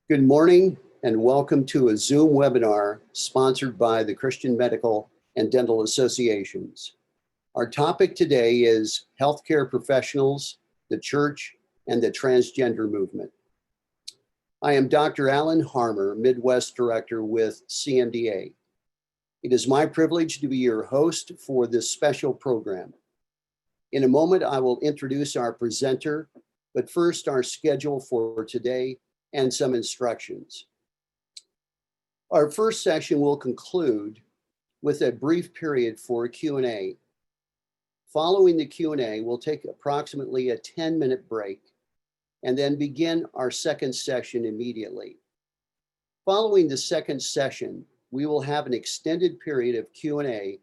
Good morning and welcome to a Zoom webinar sponsored by the Christian Medical and Dental Associations. Our topic today is healthcare professionals, the church, and the transgender movement. I am Dr. Alan Harmer, Midwest Director with CMDA. It is my privilege to be your host for this special program. In a moment, I will introduce our presenter, but first our schedule for today and some instructions. Our first session will conclude with a brief period for Q&A. Following the Q&A, we'll take approximately a 10-minute break and then begin our second session immediately. Following the second session, we will have an extended period of Q&A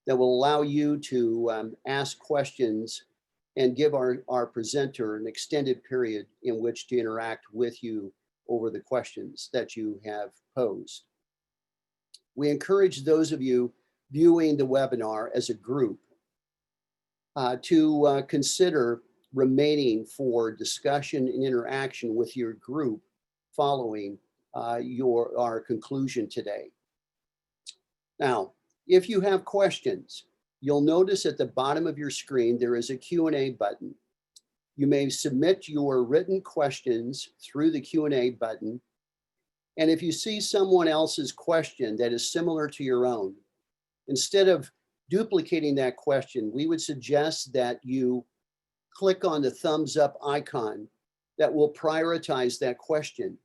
that will allow you to ask questions and give our presenter an extended period in which to interact with you over the questions that you have posed. We encourage those of you viewing the webinar as a group to consider remaining for discussion and interaction with your group following our conclusion today. Now, if you have questions, you'll notice at the bottom of your screen, there is a Q&A button. You may submit your written questions through the Q&A button. And if you see someone else's question that is similar to your own, instead of duplicating that question, we would suggest that you click on the thumbs up icon that will prioritize that question.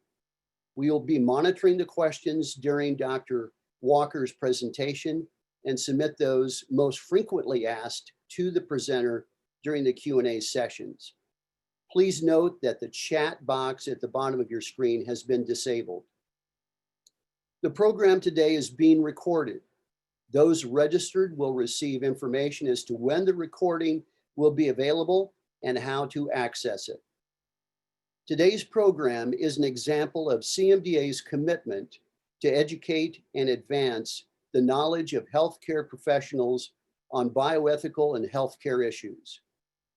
We will be monitoring the questions during Dr. Walker's presentation and submit those most frequently asked to the presenter during the Q&A sessions. Please note that the chat box at the bottom of your screen has been disabled. The program today is being recorded. Those registered will receive information as to when the recording will be available and how to access it. Today's program is an example of CMDA's commitment to educate and advance the knowledge of healthcare professionals on bioethical and healthcare issues.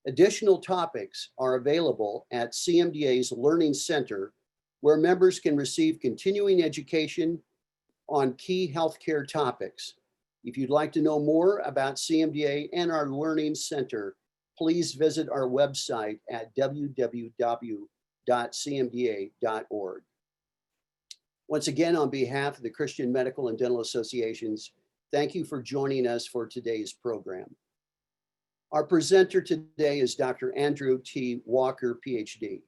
Additional topics are available at CMDA's Learning Center, where members can receive continuing education on key healthcare topics. If you'd like to know more about CMDA and our Learning Center, please visit our website at www.cmda.org. Once again, on behalf of the Christian Medical and Dental Associations, thank you for joining us for today's program. Our presenter today is Dr. Andrew T. Walker, PhD.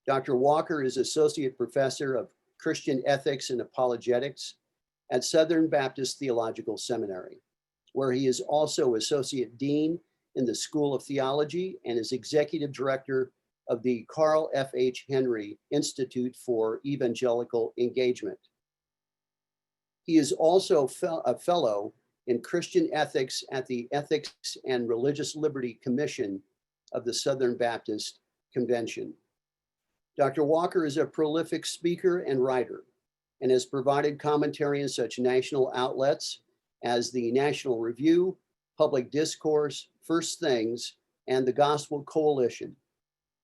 Dr. Walker is Associate Professor of Christian Ethics and Apologetics at Southern Baptist Theological Seminary, where he is also Associate Dean in the School of Theology and is Executive Director of the Carl F. H. Henry Institute for Evangelical Engagement. He is also a fellow in Christian ethics at the Ethics and Religious Liberty Commission of the Southern Baptist Convention. Dr. Walker is a prolific speaker and writer and has provided commentary in such national outlets as the National Review, Public Discourse, First Things, and the Gospel Coalition.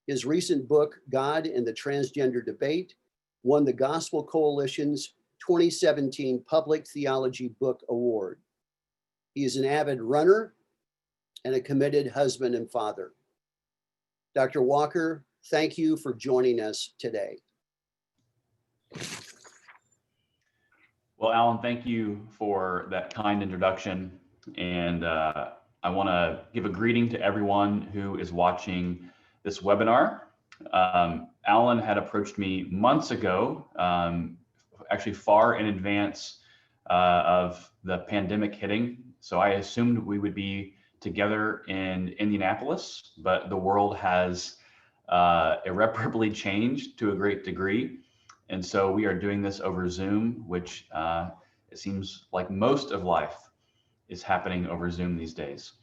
His recent book, God and the Transgender Debate, won the Gospel Coalition's 2017 Public Theology Book Award. He is an avid runner and a committed husband and father. Dr. Walker, thank you for joining us today. Well, Alan, thank you for that kind introduction. And I want to give a greeting to everyone who is watching this webinar. Alan had approached me months ago, actually far in advance of the pandemic hitting. So I assumed we would be together in Indianapolis, but the world has irreparably changed to a great degree. And so we are doing this over Zoom, which it seems like most of life is happening over Zoom these days.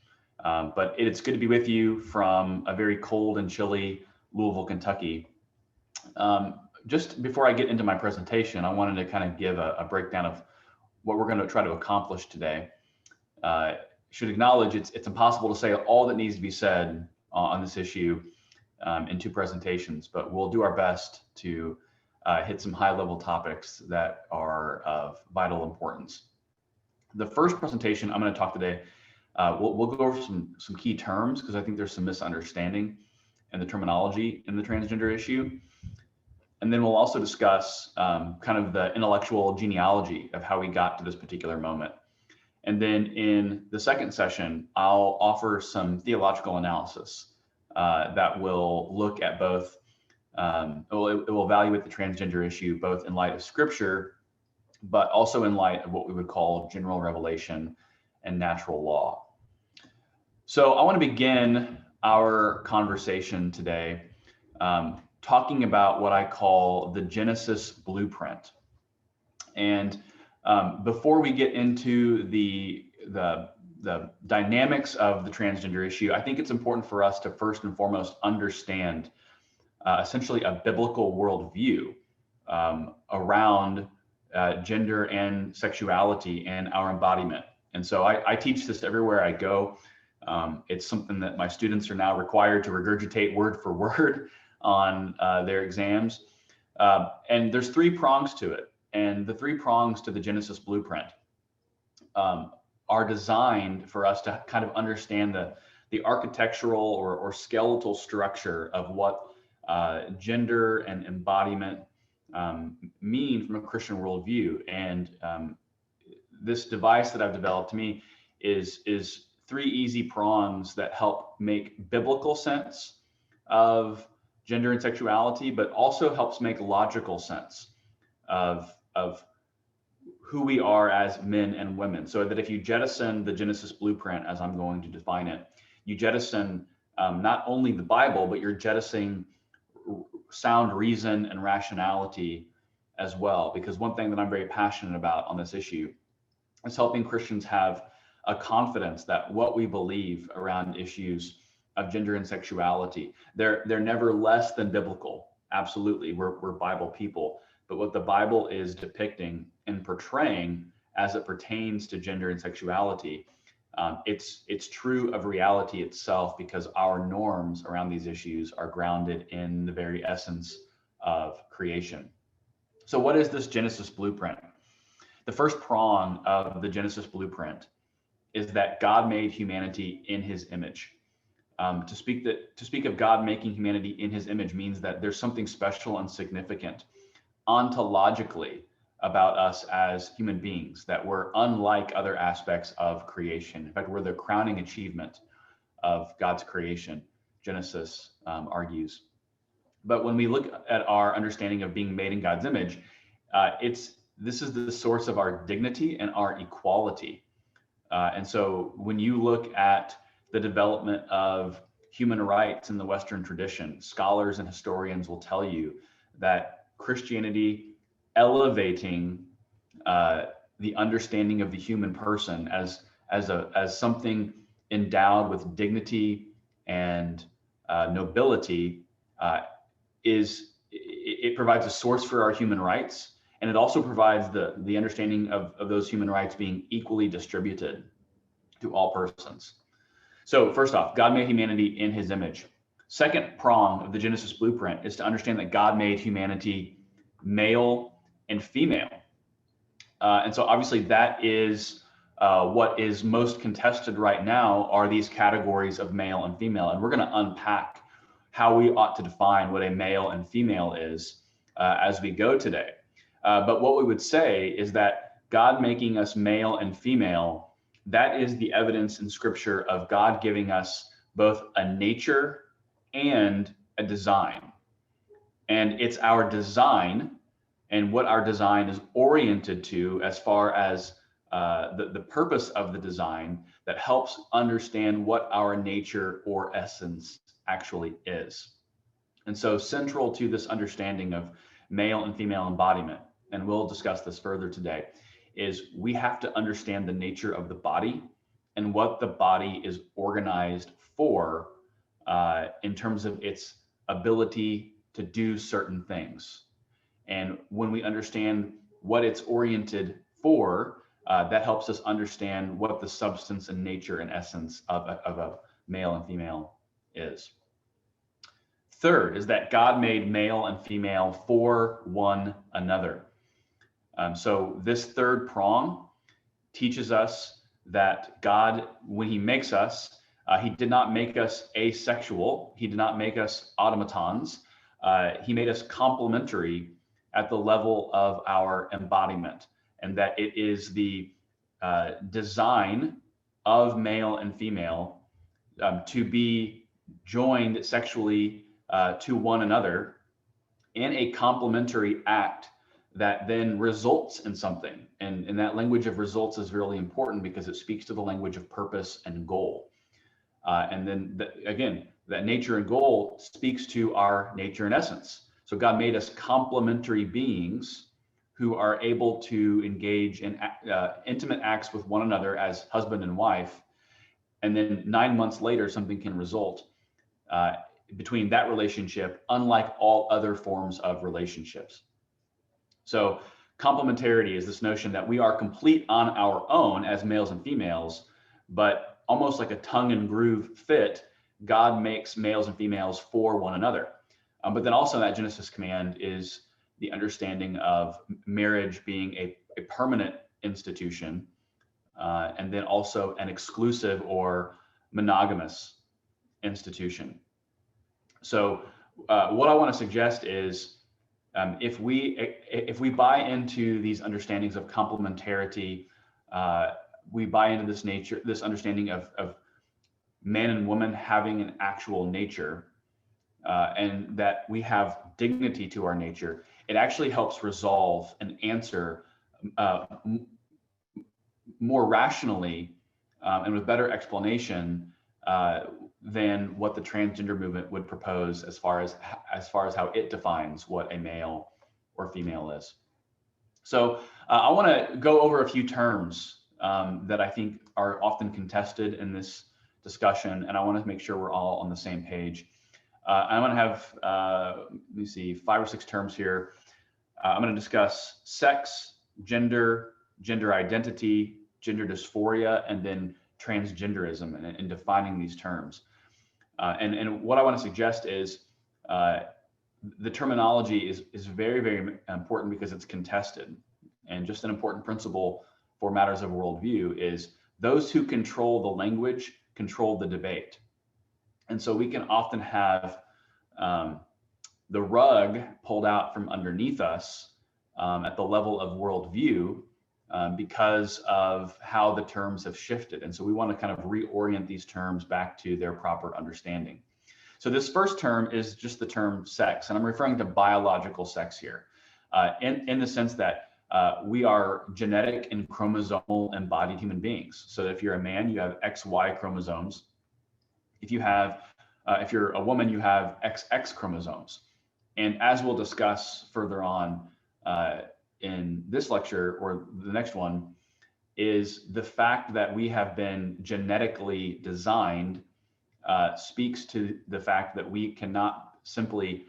But it's good to be with you from a very cold and chilly Louisville, Kentucky. Just before I get into my presentation, I wanted to kind of give a breakdown of what we're going to try to accomplish today. Should acknowledge it's impossible to say all that needs to be said on this issue in two presentations, but we'll do our best to hit some high-level topics that are of vital importance. The first presentation I'm going to talk today, we'll go over some key terms because I think there's some misunderstanding in the terminology in the transgender issue. And then we'll also discuss kind of the intellectual genealogy of how we got to this particular moment. And then in the second session, I'll offer some theological analysis that will look at both, it will evaluate the transgender issue both in light of scripture, but also in light of what we would call general revelation and natural law. So I want to begin our conversation today talking about what I call the Genesis blueprint. And before we get into the dynamics of the transgender issue, I think it's important for us to first and foremost understand essentially a biblical worldview around gender and sexuality and our embodiment. And so I teach this everywhere I go. It's something that my students are now required to regurgitate word for word on their exams. And there's three prongs to it. And the three prongs to the Genesis blueprint are designed for us to kind of understand the architectural or skeletal structure of what gender and embodiment mean from a Christian worldview. And this device that I've developed to me is three easy prongs that help make biblical sense of gender and sexuality, but also helps make logical sense of who we are as men and women. So that if you jettison the Genesis blueprint, as I'm going to define it, you jettison not only the Bible, but you're jettisoning sound reason and rationality as well. Because one thing that I'm very passionate about on this issue is helping Christians have a confidence that what we believe around issues of gender and sexuality, they're never less than biblical. Absolutely, we're Bible people. But what the Bible is depicting and portraying as it pertains to gender and sexuality, it's true of reality itself, because our norms around these issues are grounded in the very essence of creation. So what is this Genesis blueprint? The first prong of the Genesis blueprint is that God made humanity in his image. To speak of God making humanity in his image means that there's something special and significant ontologically about us as human beings, that we're unlike other aspects of creation. In fact, we're the crowning achievement of God's creation, Genesis argues. But when we look at our understanding of being made in God's image, this is the source of our dignity and our equality. And so when you look at the development of human rights in the Western tradition, scholars and historians will tell you that Christianity elevating the understanding of the human person as something endowed with dignity and nobility it provides a source for our human rights. And it also provides the understanding of those human rights being equally distributed to all persons. So first off, God made humanity in his image. Second prong of the Genesis blueprint is to understand that God made humanity male and female. And so obviously that is what is most contested right now, are these categories of male and female. And we're going to unpack how we ought to define what a male and female is as we go today. But what we would say is that God making us male and female, that is the evidence in Scripture of God giving us both a nature and a design. And it's our design and what our design is oriented to as far as the purpose of the design that helps understand what our nature or essence actually is. And so central to this understanding of male and female embodiment, and we'll discuss this further today, is we have to understand the nature of the body and what the body is organized for in terms of its ability to do certain things. And when we understand what it's oriented for, that helps us understand what the substance and nature and essence of a male and female is. Third is that God made male and female for one another. So this third prong teaches us that God, when he makes us, he did not make us asexual. He did not make us automatons. He made us complementary at the level of our embodiment, and that it is the design of male and female to be joined sexually to one another in a complementary act that then results in something. And that language of results is really important because it speaks to the language of purpose and goal. And then again, that nature and goal speaks to our nature and essence. So God made us complementary beings who are able to engage in intimate acts with one another as husband and wife. And then 9 months later, something can result between that relationship, unlike all other forms of relationships. So complementarity is this notion that we are complete on our own as males and females, but almost like a tongue and groove fit, God makes males and females for one another. But then also that Genesis command is the understanding of marriage being a permanent institution, and then also an exclusive or monogamous institution. So what I want to suggest is if we buy into these understandings of complementarity, we buy into this understanding of man and woman having an actual nature, and that we have dignity to our nature, it actually helps resolve and answer more rationally and with better explanation than what the transgender movement would propose as far as how it defines what a male or female is. So I want to go over a few terms that I think are often contested in this discussion, and I want to make sure we're all on the same page. I'm going to have, let me see, 5 or 6 terms here. I'm going to discuss sex, gender, gender identity, gender dysphoria, and then transgenderism and defining these terms. And what I want to suggest is the terminology is very, very important because it's contested. And just an important principle for matters of worldview is those who control the language control the debate. And so we can often have the rug pulled out from underneath us at the level of worldview because of how the terms have shifted. And so we want to kind of reorient these terms back to their proper understanding. So this first term is just the term sex, and I'm referring to biological sex here in the sense that we are genetic and chromosomal embodied human beings. So if you're a man, you have XY chromosomes. If you're a woman, you have XX chromosomes. And as we'll discuss further on in this lecture or the next one, is the fact that we have been genetically designed speaks to the fact that we cannot simply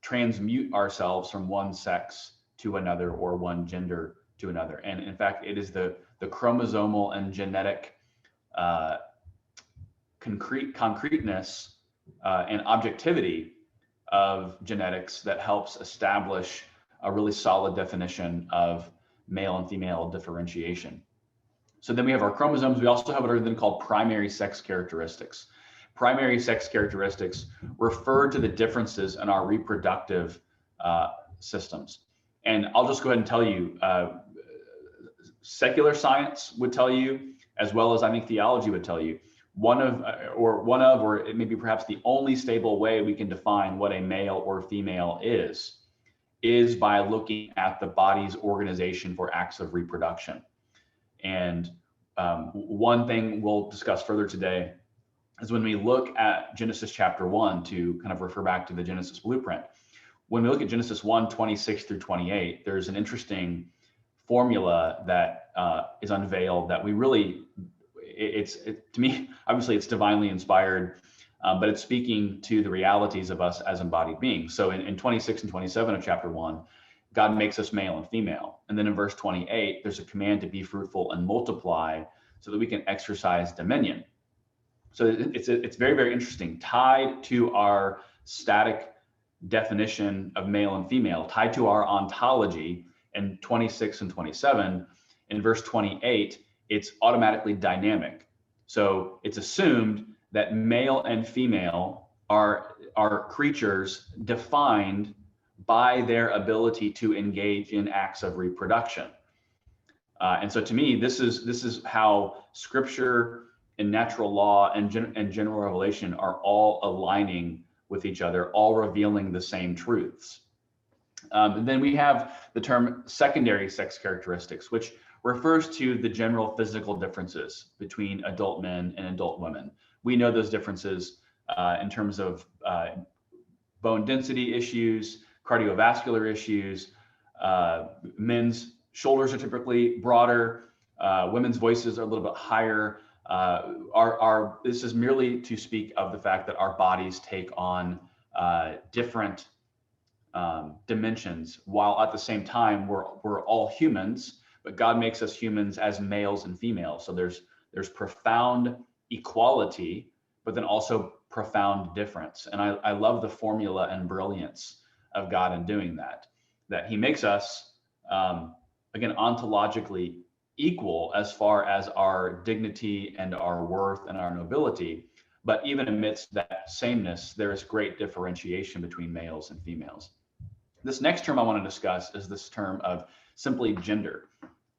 transmute ourselves from one sex to another or one gender to another. And in fact, it is the chromosomal and genetic concreteness and objectivity of genetics that helps establish a really solid definition of male and female differentiation. So then we have our chromosomes. We also have what are then called primary sex characteristics. Primary sex characteristics refer to the differences in our reproductive systems. And I'll just go ahead and tell you, secular science would tell you, as well as I think theology would tell you, or it may be perhaps the only stable way we can define what a male or female is by looking at the body's organization for acts of reproduction. And one thing we'll discuss further today is when we look at Genesis chapter 1, to kind of refer back to the Genesis blueprint. When we look at Genesis 1, 26 through 28, there's an interesting formula that is unveiled that we really, to me, obviously it's divinely inspired, but it's speaking to the realities of us as embodied beings. So in 26 and 27 of chapter 1, God makes us male and female. And then in verse 28, there's a command to be fruitful and multiply so that we can exercise dominion. So it's very, very interesting, tied to our static definition of male and female tied to our ontology in 26 and 27. In verse 28, it's automatically dynamic. So it's assumed that male and female are creatures defined by their ability to engage in acts of reproduction. And so to me, this is how Scripture and natural law and general revelation are all aligning with each other, all revealing the same truths. And then we have the term secondary sex characteristics, which refers to the general physical differences between adult men and adult women. We know those differences in terms of bone density issues, cardiovascular issues. Men's shoulders are typically broader. Women's voices are a little bit higher. This is merely to speak of the fact that our bodies take on different dimensions, while at the same time we're all humans, but God makes us humans as males and females. So there's profound equality, but then also profound difference. And I love the formula and brilliance of God in doing that he makes us, again, ontologically equal as far as our dignity and our worth and our nobility. But even amidst that sameness, there is great differentiation between males and females. This next term I want to discuss is this term of simply gender.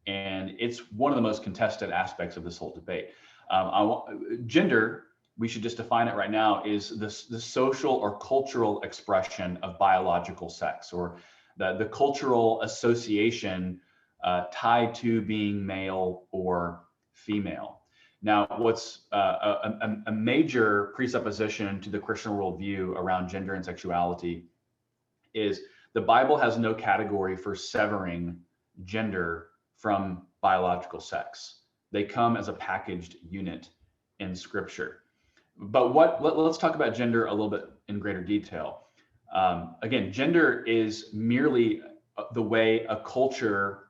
And it's one of the most contested aspects of this whole debate. Gender, we should just define it right now, is the social or cultural expression of biological sex, or the cultural association tied to being male or female. Now, what's a major presupposition to the Christian worldview around gender and sexuality is the Bible has no category for severing gender from biological sex. They come as a packaged unit in Scripture. But let's talk about gender a little bit in greater detail. Again, gender is merely the way a culture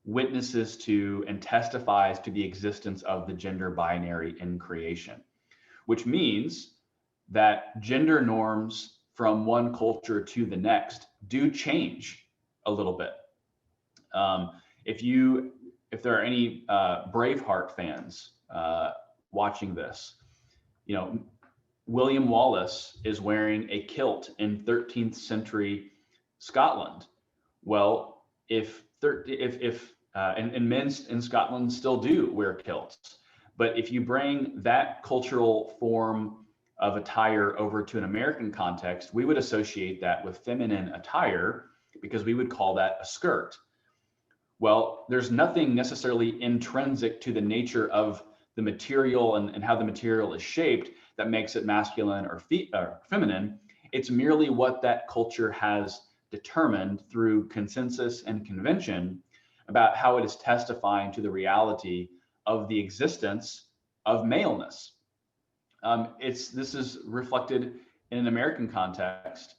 witnesses to and testifies to the existence of the gender binary in creation, which means that gender norms from one culture to the next do change a little bit. If there are any Braveheart fans watching this, William Wallace is wearing a kilt in 13th century Scotland. Well, and men in Scotland still do wear kilts, but if you bring that cultural form of attire over to an American context, we would associate that with feminine attire because we would call that a skirt. Well, there's nothing necessarily intrinsic to the nature of the material and how the material is shaped that makes it masculine or feminine. It's merely what that culture has determined through consensus and convention about how it is testifying to the reality of the existence of maleness. This is reflected in an American context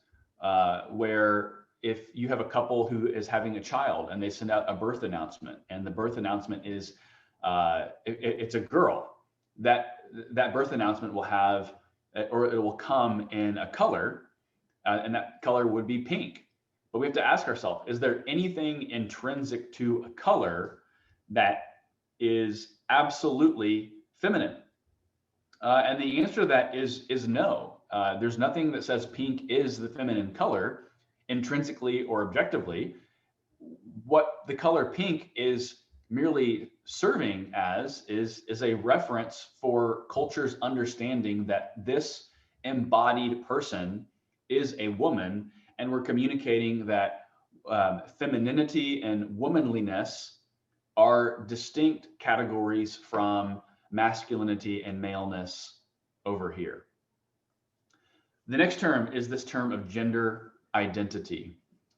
where if you have a couple who is having a child and they send out a birth announcement, and the birth announcement is it's a girl, that birth announcement will have, or it will come in a color, and that color would be pink. But we have to ask ourselves, is there anything intrinsic to a color that is absolutely feminine? And the answer to that is no. There's nothing that says pink is the feminine color, intrinsically or objectively. What the color pink is merely serving as is a reference for culture's understanding that this embodied person is a woman, and we're communicating that femininity and womanliness are distinct categories from masculinity and maleness over here. The next term is this term of gender identity.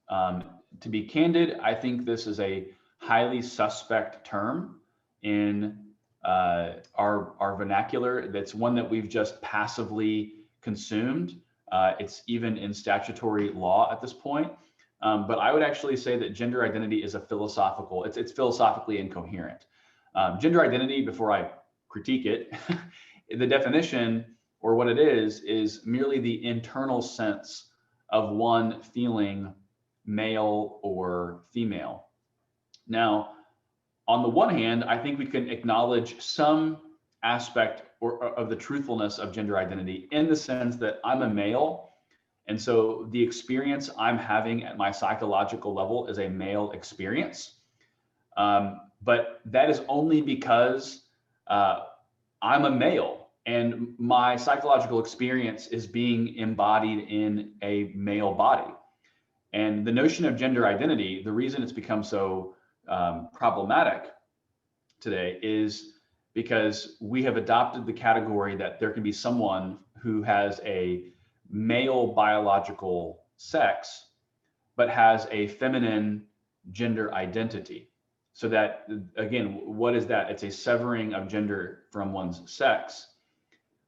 To be candid, I think this is a highly suspect term in our vernacular. That's one that we've just passively consumed. It's even in statutory law at this point. But I would actually say that gender identity is it's philosophically incoherent. Gender identity, before I critique it, the definition or what it is merely the internal sense of one feeling male or female. Now, on the one hand, I think we can acknowledge some aspect of the truthfulness of gender identity in the sense that I'm a male. And so the experience I'm having at my psychological level is a male experience. But that is only because I'm a male and my psychological experience is being embodied in a male body. And the notion of gender identity, the reason it's become so problematic today is because we have adopted the category that there can be someone who has a male biological sex, but has a feminine gender identity. So that, again, what is that? It's a severing of gender from one's sex.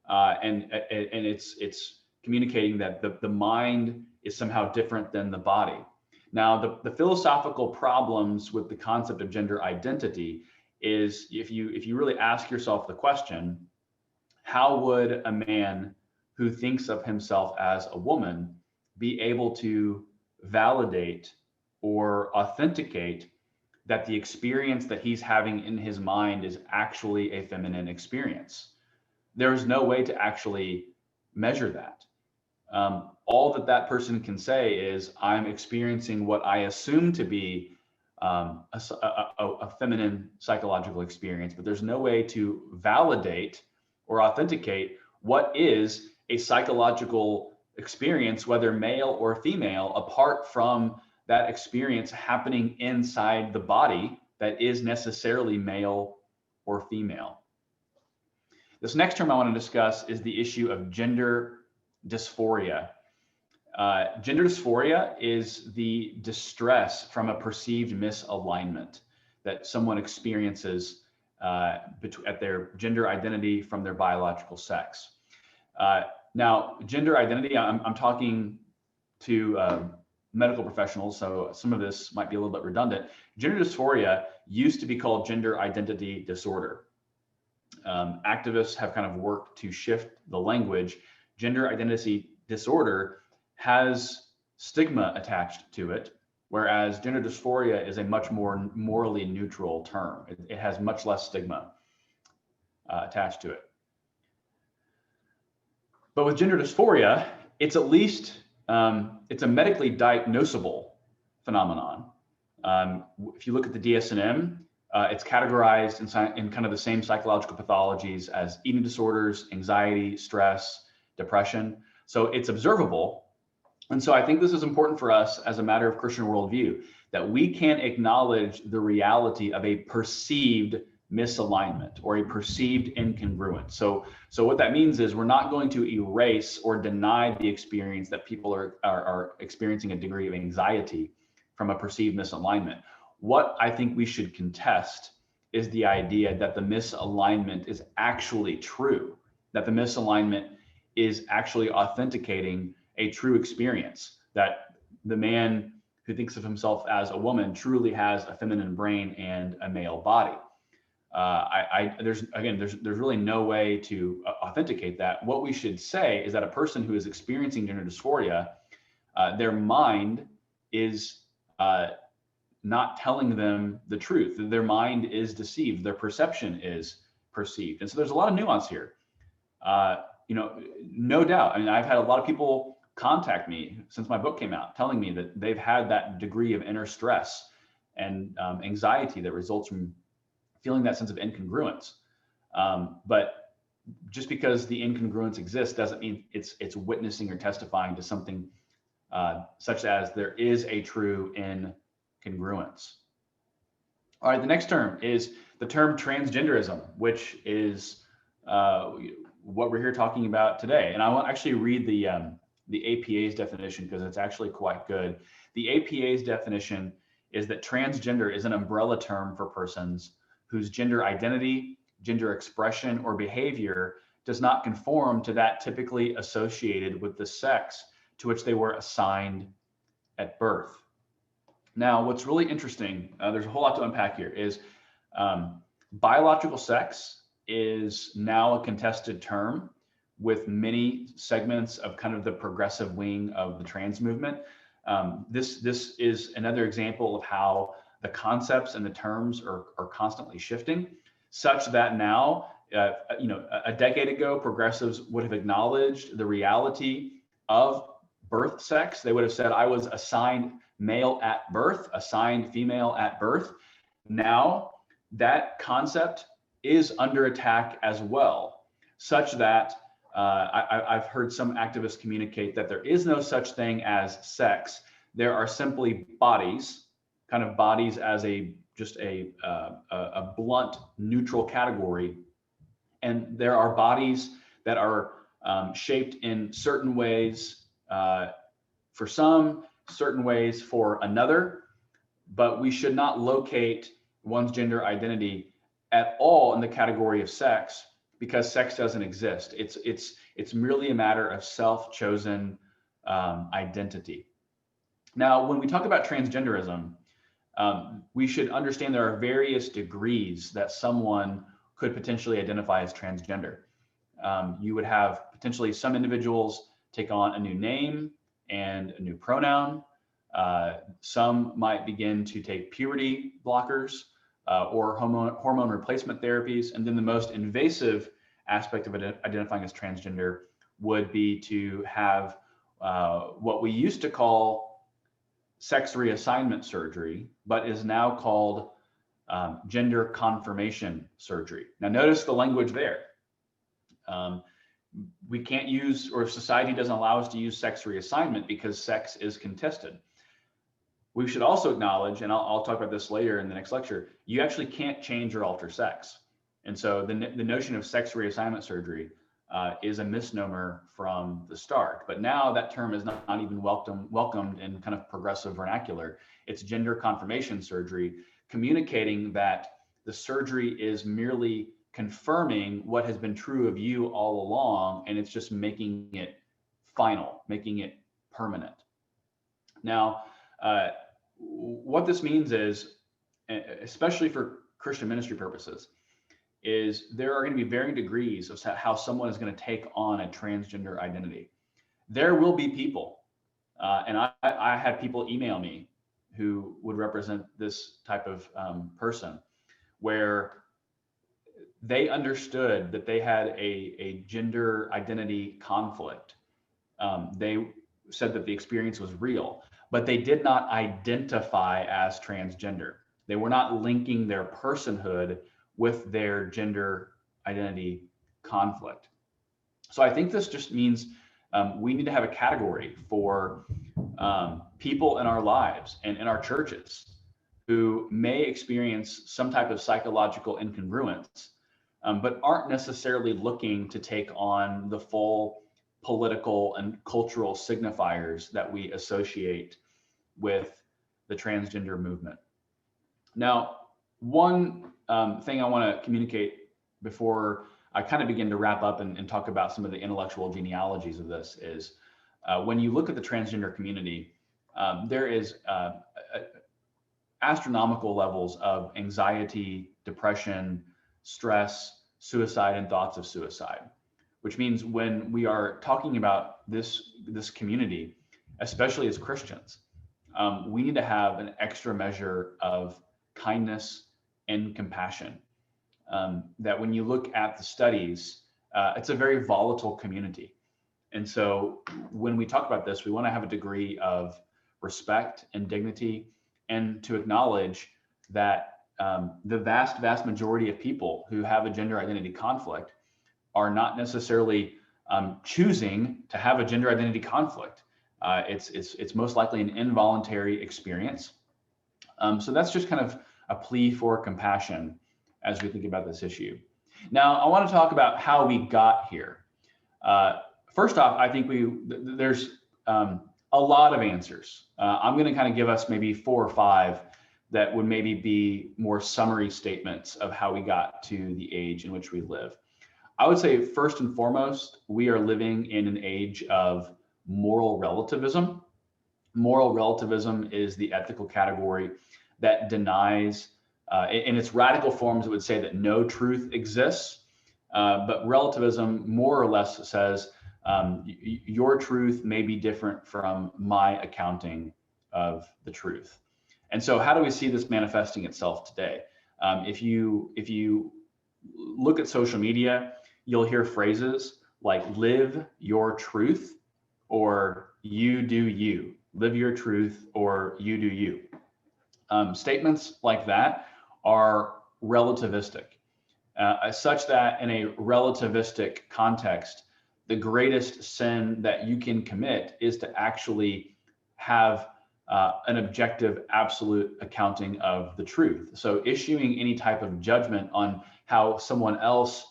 And it's communicating that the mind is somehow different than the body. Now, the philosophical problems with the concept of gender identity is if you really ask yourself the question, how would a man who thinks of himself as a woman be able to validate or authenticate that the experience that he's having in his mind is actually a feminine experience? There's no way to actually measure that. All that person can say is, I'm experiencing what I assume to be a feminine psychological experience, but there's no way to validate or authenticate what is a psychological experience, whether male or female, apart from that experience happening inside the body that is necessarily male or female. This next term I want to discuss is the issue of gender dysphoria. Gender dysphoria is the distress from a perceived misalignment that someone experiences at their gender identity from their biological sex. Now, gender identity, I'm talking to medical professionals, so some of this might be a little bit redundant. Gender dysphoria used to be called gender identity disorder. Activists have kind of worked to shift the language. Gender identity disorder has stigma attached to it, whereas gender dysphoria is a much more morally neutral term. It has much less stigma attached to it. But with gender dysphoria, it's at least, it's a medically diagnosable phenomenon. If you look at the DSM, it's categorized in kind of the same psychological pathologies as eating disorders, anxiety, stress, depression. So it's observable. And so I think this is important for us as a matter of Christian worldview, that we can acknowledge the reality of a perceived misalignment or a perceived incongruence. So what that means is we're not going to erase or deny the experience that people are experiencing a degree of anxiety from a perceived misalignment. What I think we should contest is the idea that the misalignment is actually true, that the misalignment is actually authenticating a true experience, that the man who thinks of himself as a woman truly has a feminine brain and a male body. There's really no way to authenticate that. What we should say is that a person who is experiencing gender dysphoria, their mind is not telling them the truth. Their mind is deceived. Their perception is perceived. And so there's a lot of nuance here. No doubt. I mean, I've had a lot of people contact me since my book came out, telling me that they've had that degree of inner stress and anxiety that results from feeling that sense of incongruence. But just because the incongruence exists doesn't mean it's witnessing or testifying to something such as there is a true incongruence. All right, the next term is the term transgenderism, which is what we're here talking about today. And I want to actually read the APA's definition because it's actually quite good. The APA's definition is that transgender is an umbrella term for persons whose gender identity, gender expression, or behavior does not conform to that typically associated with the sex to which they were assigned at birth. Now, what's really interesting, there's a whole lot to unpack here, is biological sex is now a contested term with many segments of kind of the progressive wing of the trans movement. This is another example of how the concepts and the terms are constantly shifting, such that now, a decade ago, progressives would have acknowledged the reality of birth sex. They would have said, I was assigned male at birth, assigned female at birth. Now that concept is under attack as well, such that I've heard some activists communicate that there is no such thing as sex. There are simply bodies, kind of bodies as just a blunt, neutral category. And there are bodies that are shaped in certain ways for some, certain ways for another, but we should not locate one's gender identity at all in the category of sex, because sex doesn't exist. It's merely a matter of self-chosen identity. Now, when we talk about transgenderism, we should understand there are various degrees that someone could potentially identify as transgender. You would have potentially some individuals take on a new name and a new pronoun. Some might begin to take puberty blockers or hormone replacement therapies. And then the most invasive aspect of identifying as transgender would be to have what we used to call sex reassignment surgery, but is now called gender confirmation surgery. Now, notice the language there. We can't use, or society doesn't allow us to use sex reassignment because sex is contested. We should also acknowledge, and I'll talk about this later in the next lecture, you actually can't change or alter sex. And so the notion of sex reassignment surgery is a misnomer from the start. But now that term is not even welcomed in kind of progressive vernacular. It's gender confirmation surgery, communicating that the surgery is merely confirming what has been true of you all along, and it's just making it final, making it permanent. Now, what this means is, especially for Christian ministry purposes, is there are going to be varying degrees of how someone is going to take on a transgender identity. There will be people, and I had people email me who would represent this type of person, where they understood that they had a gender identity conflict. They said that the experience was real, but they did not identify as transgender. They were not linking their personhood with their gender identity conflict. So I think this just means we need to have a category for people in our lives and in our churches who may experience some type of psychological incongruence, but aren't necessarily looking to take on the full political and cultural signifiers that we associate with the transgender movement. Now, one thing I want to communicate before I kind of begin to wrap up and talk about some of the intellectual genealogies of this is when you look at the transgender community, there is astronomical levels of anxiety, depression, stress, suicide, and thoughts of suicide, which means when we are talking about this community, especially as Christians, we need to have an extra measure of kindness and compassion. That when you look at the studies, it's a very volatile community. And so when we talk about this, we want to have a degree of respect and dignity, and to acknowledge that the vast majority of people who have a gender identity conflict are not necessarily choosing to have a gender identity conflict. It's most likely an involuntary experience. So that's just kind of a plea for compassion as we think about this issue. Now, I want to talk about how we got here. First off, I think there's a lot of answers. I'm going to kind of give us maybe 4 or 5 that would maybe be more summary statements of how we got to the age in which we live. I would say first and foremost, we are living in an age of moral relativism. Moral relativism is the ethical category that denies, in its radical forms, it would say that no truth exists. But relativism more or less says your truth may be different from my accounting of the truth. And so how do we see this manifesting itself today? If you look at social media, you'll hear phrases like live your truth or you do you. Live your truth or you do you. Statements like that are relativistic, such that in a relativistic context, the greatest sin that you can commit is to actually have an objective, absolute accounting of the truth. So issuing any type of judgment on how someone else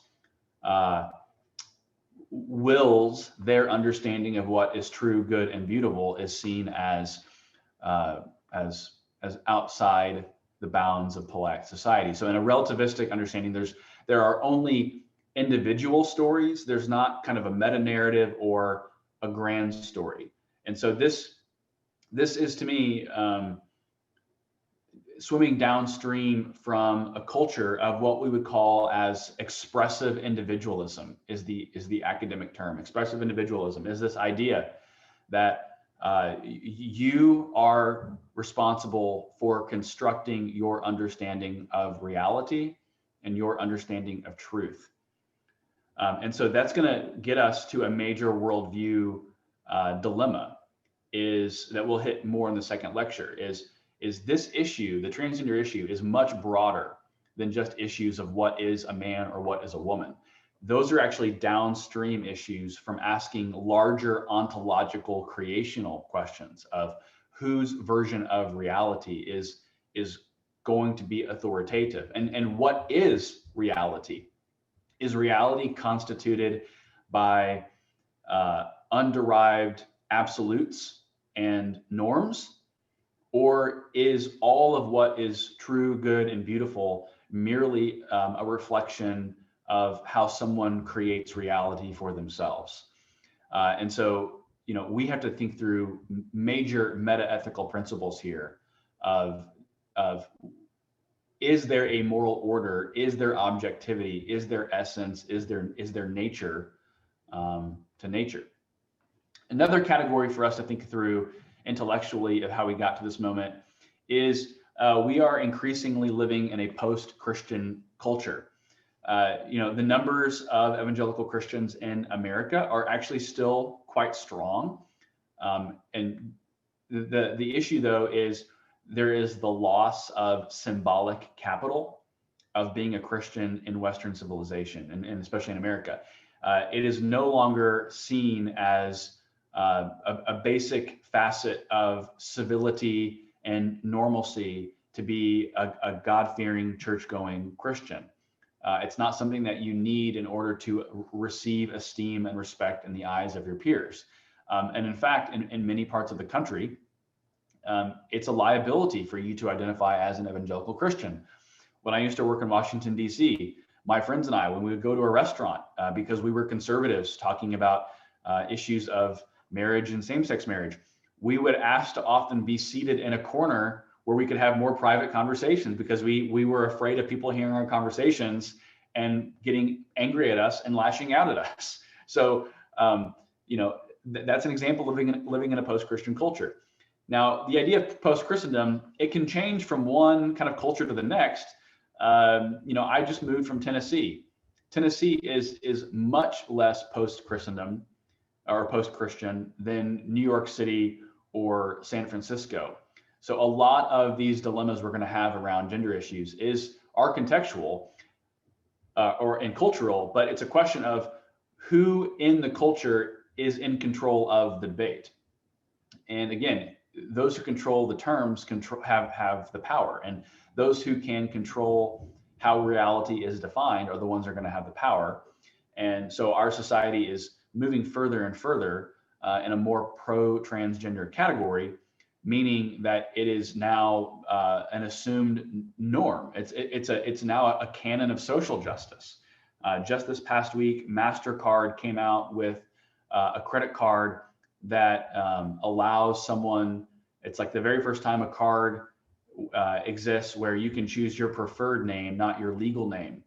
wills their understanding of what is true, good, and beautiful is seen as outside the bounds of polite society. So in a relativistic understanding, there are only individual stories. There's not kind of a meta narrative or a grand story. And so this is, to me, swimming downstream from a culture of what we would call as expressive individualism is the academic term. Expressive individualism is this idea that you are responsible for constructing your understanding of reality and your understanding of truth. And so that's going to get us to a major worldview dilemma that we'll hit more in the second lecture is this issue, the transgender issue, is much broader than just issues of what is a man or what is a woman. Those are actually downstream issues from asking larger ontological creational questions of whose version of reality is going to be authoritative, and what is reality? Is reality constituted by underived absolutes and norms? Or is all of what is true, good, and beautiful merely a reflection of how someone creates reality for themselves? And so, we have to think through major meta-ethical principles here of is there a moral order? Is there objectivity? Is there essence? Is there nature to nature? Another category for us to think through intellectually of how we got to this moment is we are increasingly living in a post-Christian culture. The numbers of evangelical Christians in America are actually still quite strong. And the issue, though, is there is the loss of symbolic capital of being a Christian in Western civilization, and especially in America. It is no longer seen as a basic facet of civility and normalcy to be a God-fearing, church-going Christian. It's not something that you need in order to receive esteem and respect in the eyes of your peers. And in fact, in many parts of the country, it's a liability for you to identify as an evangelical Christian. When I used to work in Washington, D.C., my friends and I, when we would go to a restaurant, because we were conservatives talking about issues of marriage and same-sex marriage, we would ask to often be seated in a corner where we could have more private conversations because we were afraid of people hearing our conversations and getting angry at us and lashing out at us. So, that's an example of living in a post-Christian culture. Now, the idea of post-Christendom, it can change from one kind of culture to the next. I just moved from Tennessee. Tennessee is much less post-Christendom or post-Christian than New York City or San Francisco. So a lot of these dilemmas we're going to have around gender issues are contextual and cultural, but it's a question of who in the culture is in control of the debate. And again, those who control the terms have the power, and those who can control how reality is defined are the ones that are going to have the power. And so our society is moving further and further in a more pro-transgender category, meaning that it is now an assumed norm. It's now a canon of social justice. Just this past week, MasterCard came out with a credit card that allows someone, it's like the very first time a card exists where you can choose your preferred name, not your legal name,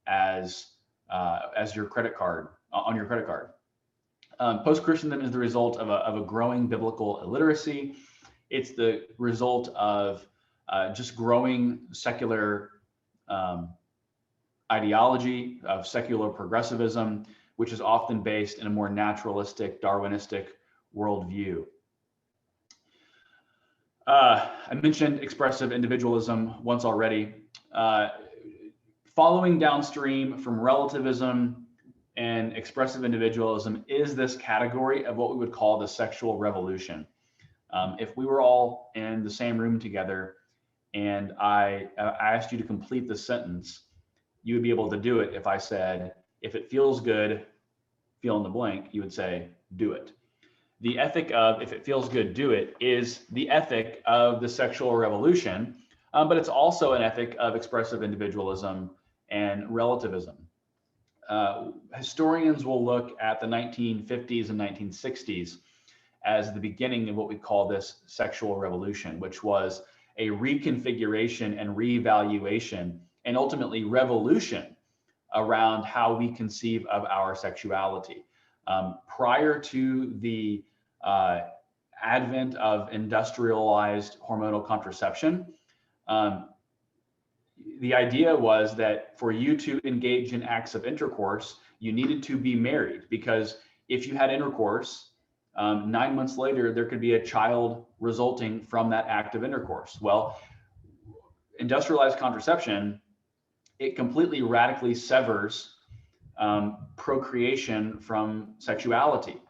as as your credit card, on your credit card. Post-Christendom is the result of a growing biblical illiteracy. It's the result of just growing secular ideology, of secular progressivism, which is often based in a more naturalistic, Darwinistic worldview. I mentioned expressive individualism once already. Following downstream from relativism and expressive individualism is this category of what we would call the sexual revolution. If we were all in the same room together and I asked you to complete the sentence, you would be able to do it if I said, if it feels good, fill in the blank, you would say, do it. The ethic of if it feels good, do it is the ethic of the sexual revolution, but it's also an ethic of expressive individualism and relativism. Historians will look at the 1950s and 1960s as the beginning of what we call this sexual revolution, which was a reconfiguration and reevaluation and ultimately revolution around how we conceive of our sexuality. Prior to the advent of industrialized hormonal contraception, the idea was that for you to engage in acts of intercourse, you needed to be married, because if you had intercourse, 9 months later, there could be a child resulting from that act of intercourse. Well, industrialized contraception, it completely radically severs procreation from sexuality.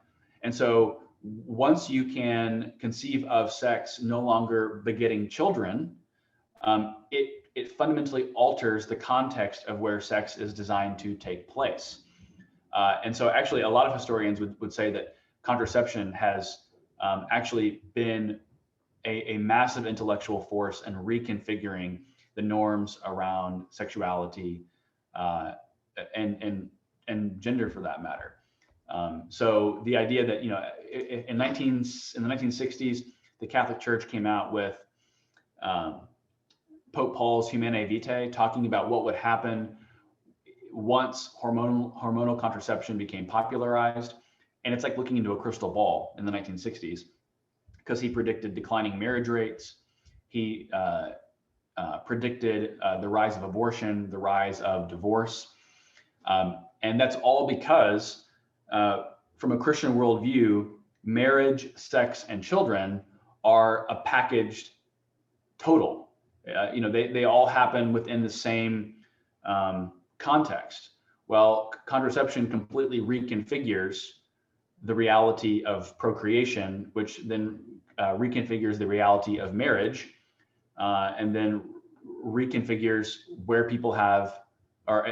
And so once you can conceive of sex no longer begetting children, it fundamentally alters the context of where sex is designed to take place. And so actually a lot of historians would say that contraception has actually been a massive intellectual force in reconfiguring the norms around sexuality and gender, for that matter. So the idea that, you know, in the 1960s, the Catholic Church came out with Pope Paul's Humanae Vitae, talking about what would happen once hormonal contraception became popularized. And it's like looking into a crystal ball in the 1960s, because he predicted declining marriage rates. He predicted the rise of abortion, the rise of divorce. And that's all because from a Christian worldview, marriage, sex, and children are a packaged total. You know, they all happen within the same context. Well, contraception completely reconfigures the reality of procreation, which then reconfigures the reality of marriage, and then reconfigures where people have, or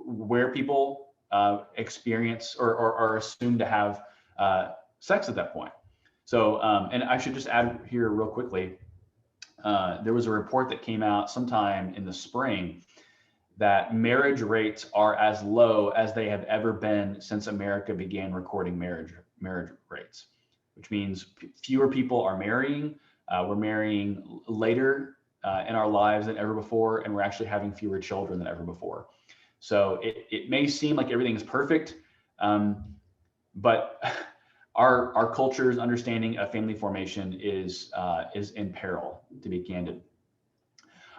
where people experience or are assumed to have sex at that point. So, and I should just add here real quickly, there was a report that came out sometime in the spring that marriage rates are as low as they have ever been since America began recording marriage rates, which means fewer people are marrying. We're marrying later in our lives than ever before, and we're actually having fewer children than ever before. So it may seem like everything is perfect, but our culture's understanding of family formation is in peril, to be candid.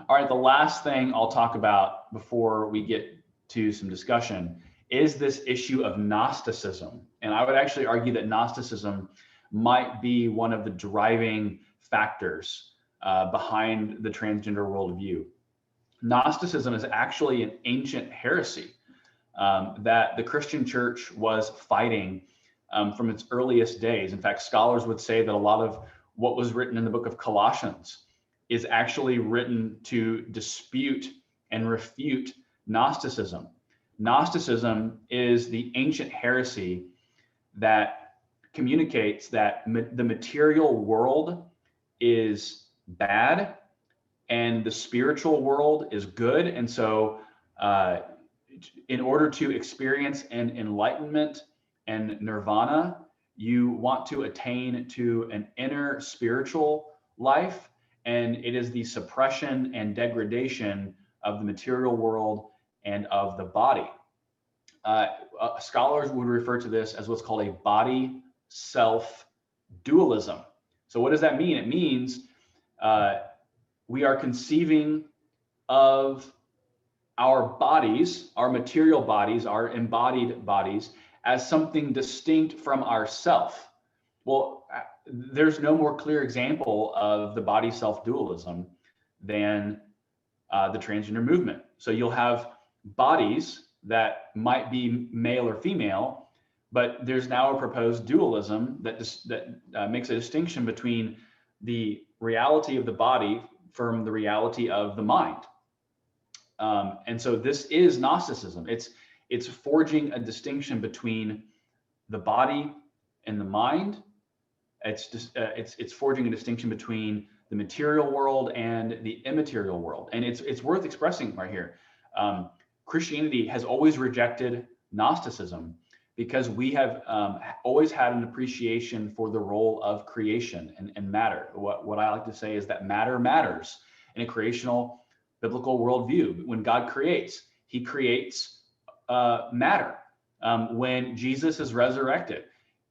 All right, the last thing I'll talk about before we get to some discussion is this issue of Gnosticism. And I would actually argue that Gnosticism might be one of the driving factors behind the transgender worldview. Gnosticism is actually an ancient heresy that the Christian church was fighting from its earliest days. In fact, scholars would say that a lot of what was written in the book of Colossians is actually written to dispute and refute Gnosticism. Gnosticism is the ancient heresy that communicates that the material world is bad and the spiritual world is good. And so in order to experience an enlightenment and nirvana, you want to attain to an inner spiritual life. And it is the suppression and degradation of the material world and of the body. Scholars would refer to this as what's called a body-self dualism. So what does that mean? It means we are conceiving of our bodies, our material bodies, our embodied bodies, as something distinct from ourself. Well, there's no more clear example of the body-self dualism than the transgender movement. So you'll have bodies that might be male or female, but there's now a proposed dualism that makes a distinction between the reality of the body from the reality of the mind. And so this is Gnosticism. It's forging a distinction between the body and the mind. It's forging a distinction between the material world and the immaterial world. And it's worth expressing right here. Christianity has always rejected Gnosticism because we have always had an appreciation for the role of creation and matter. What I like to say is that matter matters in a creational biblical worldview. When God creates, he creates matter. When Jesus is resurrected,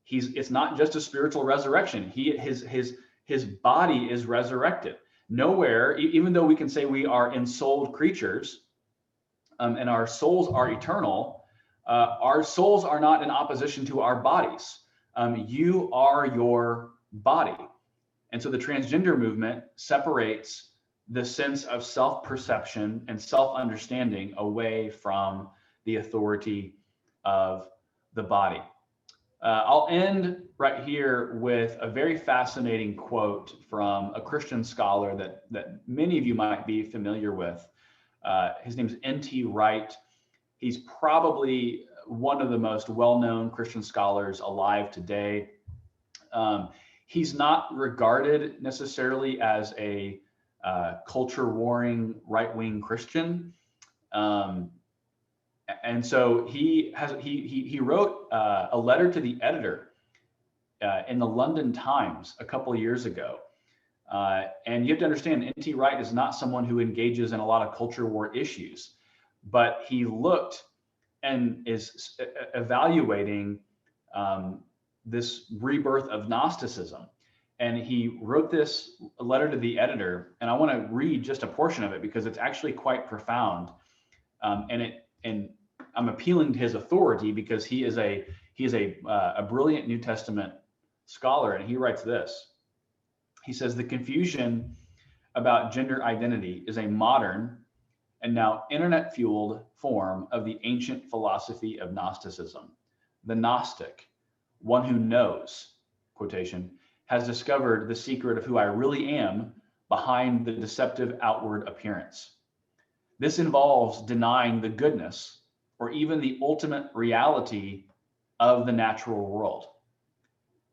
it's not just a spiritual resurrection. His body is resurrected. Nowhere, even though we can say we are ensouled creatures, and our souls are eternal, our souls are not in opposition to our bodies. You are your body. And so the transgender movement separates the sense of self-perception and self-understanding away from the authority of the body. I'll end right here with a very fascinating quote from a Christian scholar that many of you might be familiar with. His name is N.T. Wright. He's probably one of the most well-known Christian scholars alive today. He's not regarded necessarily as a culture-warring right-wing Christian. And so he wrote a letter to the editor in the London Times a couple of years ago. And you have to understand, N.T. Wright is not someone who engages in a lot of culture war issues, but he looked and is evaluating this rebirth of Gnosticism. And he wrote this letter to the editor, and I want to read just a portion of it because it's actually quite profound. And I'm appealing to his authority because he is a brilliant New Testament scholar, and he writes this. He says, the confusion about gender identity is a modern and now internet-fueled form of the ancient philosophy of Gnosticism. The Gnostic, one who knows, quotation, has discovered the secret of who I really am behind the deceptive outward appearance. This involves denying the goodness or even the ultimate reality of the natural world.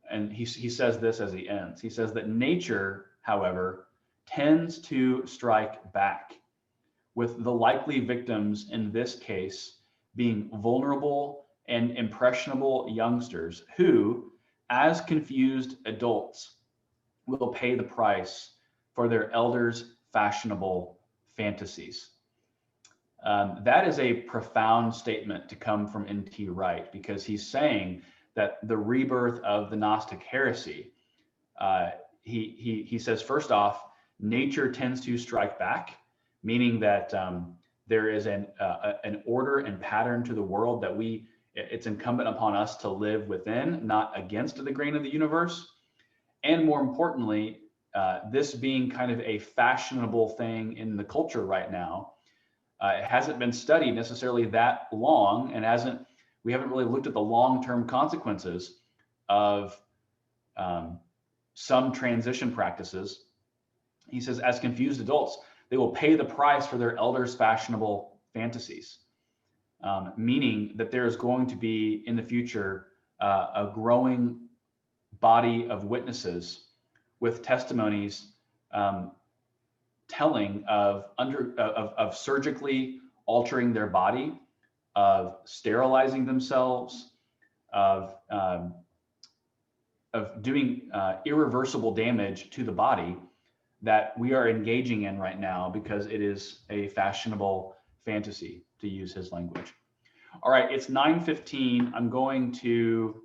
And he says this as he ends. He says that nature, however, tends to strike back, with the likely victims in this case being vulnerable and impressionable youngsters who, as confused adults, will pay the price for their elders' fashionable fantasies. That is a profound statement to come from N.T. Wright, because he's saying that the rebirth of the Gnostic heresy, he says, first off, nature tends to strike back, meaning that there is an order and pattern to the world that it's incumbent upon us to live within, not against the grain of the universe. And more importantly, this being kind of a fashionable thing in the culture right now, it hasn't been studied necessarily that long, and we haven't really looked at the long-term consequences of some transition practices. He says, as confused adults, they will pay the price for their elders' fashionable fantasies, meaning that there is going to be in the future a growing body of witnesses with testimonies telling of surgically altering their body, of sterilizing themselves, of doing irreversible damage to the body that we are engaging in right now because it is a fashionable fantasy, to use his language. All right, it's 9:15. I'm going to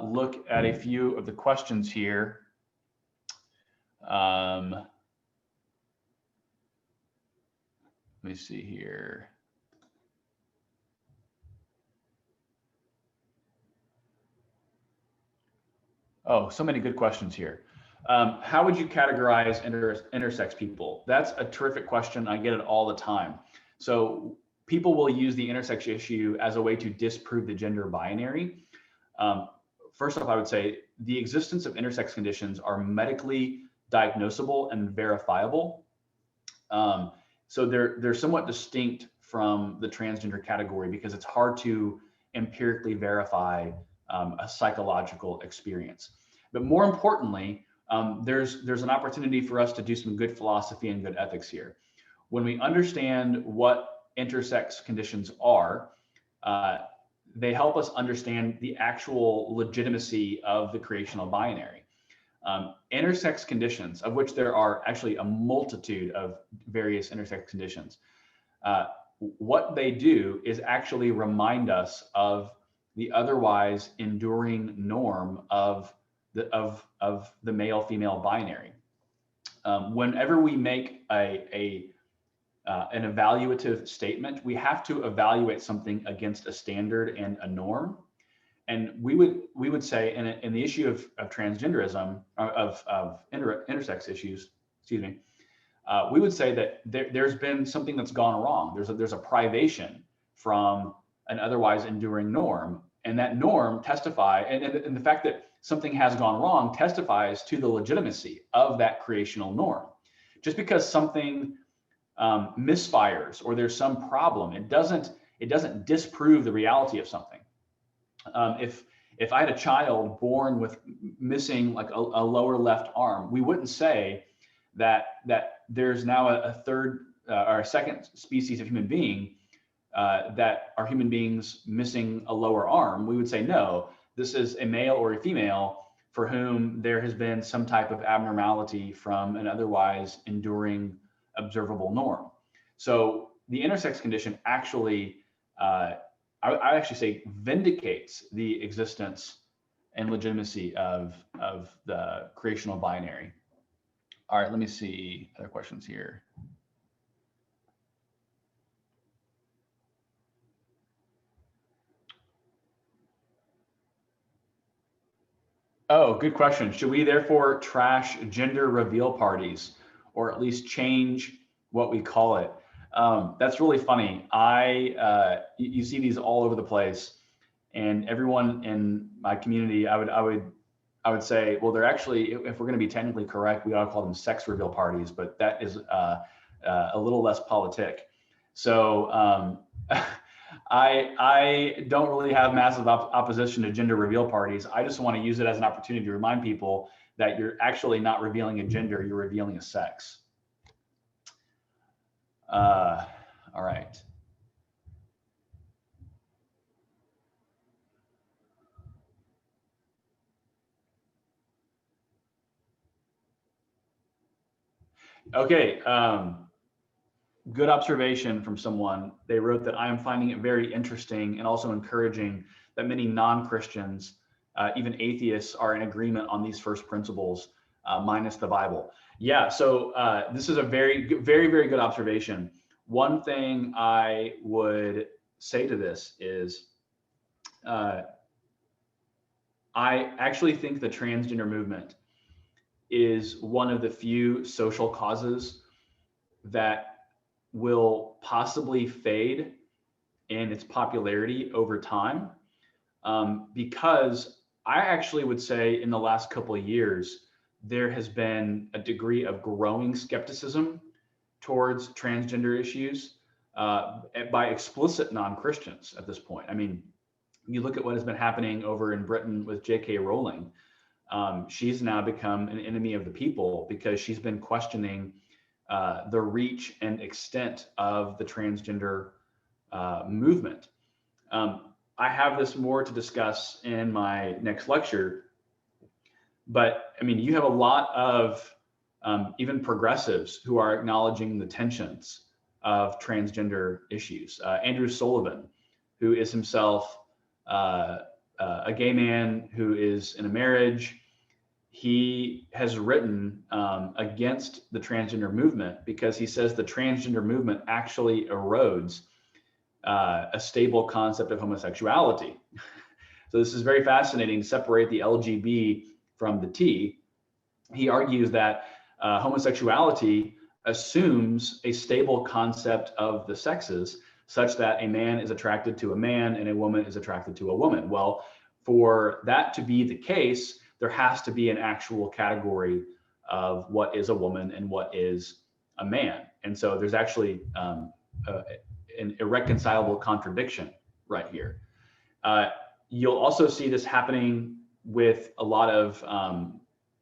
look at a few of the questions here. Let me see here. Oh, so many good questions here. How would you categorize intersex people? That's a terrific question. I get it all the time. So people will use the intersex issue as a way to disprove the gender binary. First off, I would say the existence of intersex conditions are medically diagnosable and verifiable. So they're somewhat distinct from the transgender category because it's hard to empirically verify a psychological experience. But more importantly, there's an opportunity for us to do some good philosophy and good ethics here. When we understand what intersex conditions are, they help us understand the actual legitimacy of the creational binary. Intersex conditions, of which there are actually a multitude of various intersex conditions, what they do is actually remind us of the otherwise enduring norm of the male-female binary. Whenever we make an evaluative statement, we have to evaluate something against a standard and a norm. And we would say in the issue of transgenderism, of intersex issues, excuse me, we would say that there's been something that's gone wrong. There's a privation from an otherwise enduring norm, and that norm and the fact that something has gone wrong testifies to the legitimacy of that creational norm. Just because something misfires or there's some problem, it doesn't disprove the reality of something. If I had a child born with missing like a lower left arm, we wouldn't say that there's now a third or a second species of human being that are human beings missing a lower arm. We would say, no, this is a male or a female for whom there has been some type of abnormality from an otherwise enduring observable norm. So the intersex condition actually, I actually say, vindicates the existence and legitimacy of the creational binary. All right, let me see other questions here. Oh, good question. Should we therefore trash gender reveal parties, or at least change what we call it? That's really funny. You see these all over the place, and everyone in my community, I would say, well, they're actually, if we're going to be technically correct, we ought to call them sex reveal parties, but that is a little less politic. So I don't really have massive opposition to gender reveal parties. I just want to use it as an opportunity to remind people that you're actually not revealing a gender, you're revealing a sex. All right. Okay. Good observation from someone. They wrote that I am finding it very interesting and also encouraging that many non-Christians, even atheists, are in agreement on these first principles, minus the Bible. Yeah, so this is a very, very good observation. One thing I would say to this is, I actually think the transgender movement is one of the few social causes that will possibly fade in its popularity over time, because I actually would say in the last couple of years, there has been a degree of growing skepticism towards transgender issues by explicit non-Christians at this point. I mean, you look at what has been happening over in Britain with J.K. Rowling. She's now become an enemy of the people because she's been questioning the reach and extent of the transgender movement. I have this more to discuss in my next lecture, but I mean, you have a lot of even progressives who are acknowledging the tensions of transgender issues. Andrew Sullivan, who is himself a gay man who is in a marriage. He has written against the transgender movement because he says the transgender movement actually erodes a stable concept of homosexuality. So this is very fascinating to separate the LGB from the T. He argues that homosexuality assumes a stable concept of the sexes, such that a man is attracted to a man and a woman is attracted to a woman. Well, for that to be the case, there has to be an actual category of what is a woman and what is a man. And so there's actually an irreconcilable contradiction right here. You'll also see this happening with a lot of,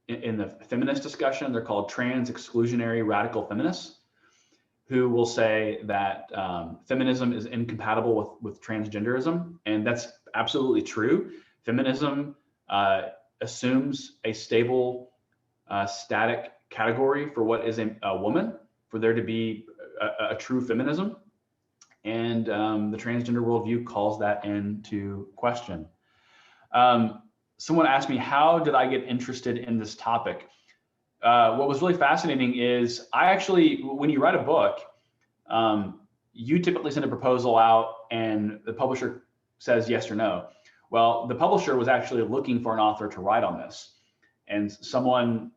in the feminist discussion, they're called trans exclusionary radical feminists, who will say that feminism is incompatible with transgenderism. And that's absolutely true. Feminism assumes a stable, static category for what is a woman, for there to be a true feminism. And the transgender worldview calls that into question. Someone asked me, how did I get interested in this topic? What was really fascinating is when you write a book, you typically send a proposal out and the publisher says yes or no. Well, the publisher was actually looking for an author to write on this. And someone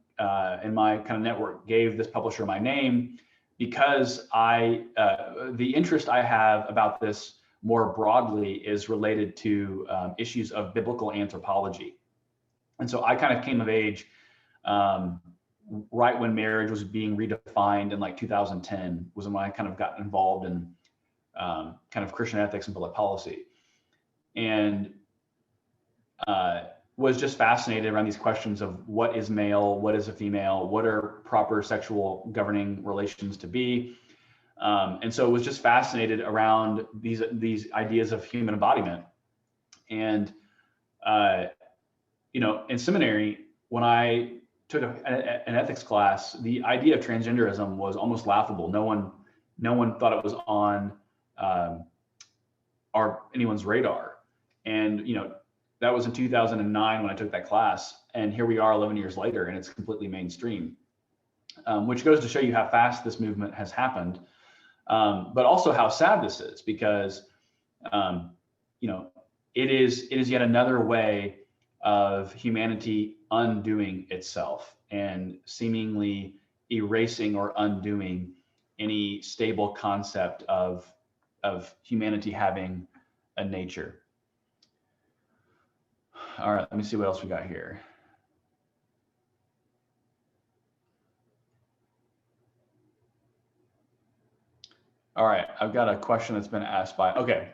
in my kind of network gave this publisher my name because the interest I have about this more broadly is related to issues of biblical anthropology. And so I kind of came of age right when marriage was being redefined in like 2010 was when I kind of got involved in kind of Christian ethics and public policy. And was just fascinated around these questions of what is male, what is a female, what are proper sexual governing relations to be. And so was just fascinated around these ideas of human embodiment. And, in seminary, when I took an ethics class, the idea of transgenderism was almost laughable. No one thought it was on anyone's radar. And, that was in 2009 when I took that class. And here we are 11 years later, and it's completely mainstream, which goes to show you how fast this movement has happened. But also how sad this is, because it is yet another way of humanity undoing itself and seemingly erasing or undoing any stable concept of humanity having a nature. All right, let me see what else we got here. All right, I've got a question that's been asked okay,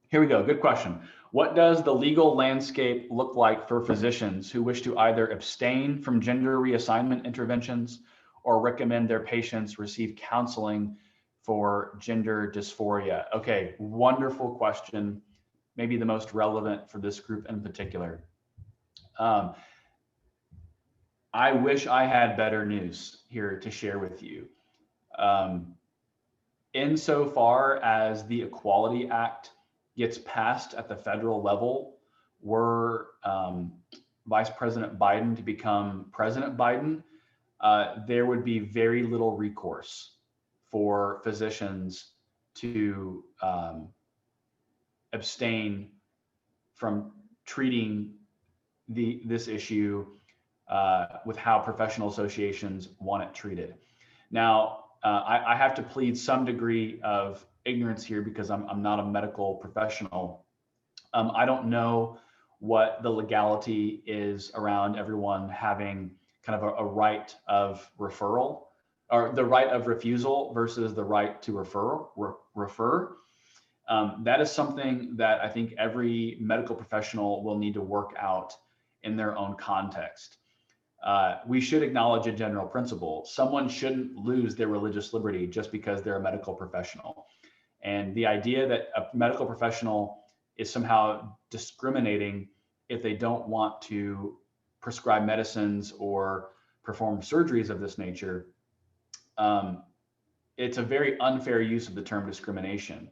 here we go, good question. What does the legal landscape look like for physicians who wish to either abstain from gender reassignment interventions or recommend their patients receive counseling for gender dysphoria? Okay, wonderful question. Maybe the most relevant for this group in particular. I wish I had better news here to share with you. Insofar as the Equality Act gets passed at the federal level, were Vice President Biden to become President Biden, there would be very little recourse for physicians to abstain from treating this issue with how professional associations want it treated. Now, I have to plead some degree of ignorance here because I'm not a medical professional. I don't know what the legality is around everyone having kind of a right of referral, or the right of refusal versus the right to refer. That is something that I think every medical professional will need to work out in their own context. We should acknowledge a general principle. Someone shouldn't lose their religious liberty just because they're a medical professional. And the idea that a medical professional is somehow discriminating if they don't want to prescribe medicines or perform surgeries of this nature, it's a very unfair use of the term discrimination.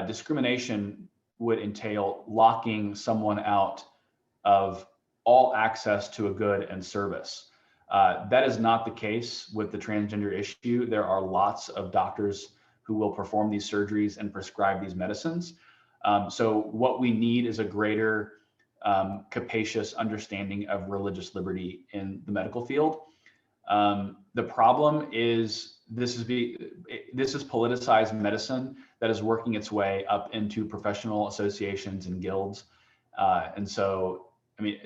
discrimination would entail locking someone out of all access to a good and service. That is not the case with the transgender issue. There are lots of doctors who will perform these surgeries and prescribe these medicines. So what we need is a greater capacious understanding of religious liberty in the medical field. The problem is this is politicized medicine that is working its way up into professional associations and guilds. And so, I mean,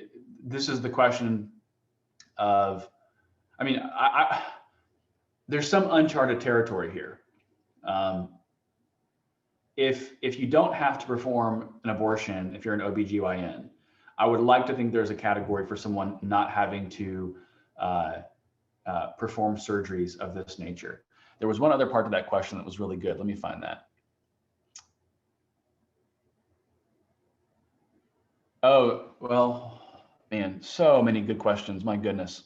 this is the question of, I mean, there's some uncharted territory here. If you don't have to perform an abortion, if you're an OBGYN, I would like to think there's a category for someone not having to perform surgeries of this nature. There was one other part to that question that was really good. Let me find that. Oh, well, man, so many good questions. My goodness.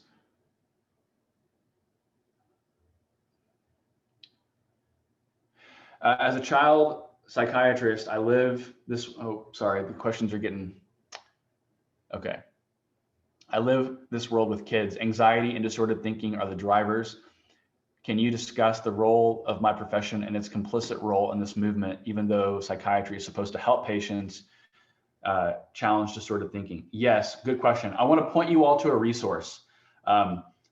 As a child psychiatrist, I live this, oh, sorry, the questions are getting, okay. I live this world with kids. Anxiety and disordered thinking are the drivers. Can you discuss the role of my profession and its complicit role in this movement, even though psychiatry is supposed to help patients challenge disordered thinking? Yes, good question. I want to point you all to a resource.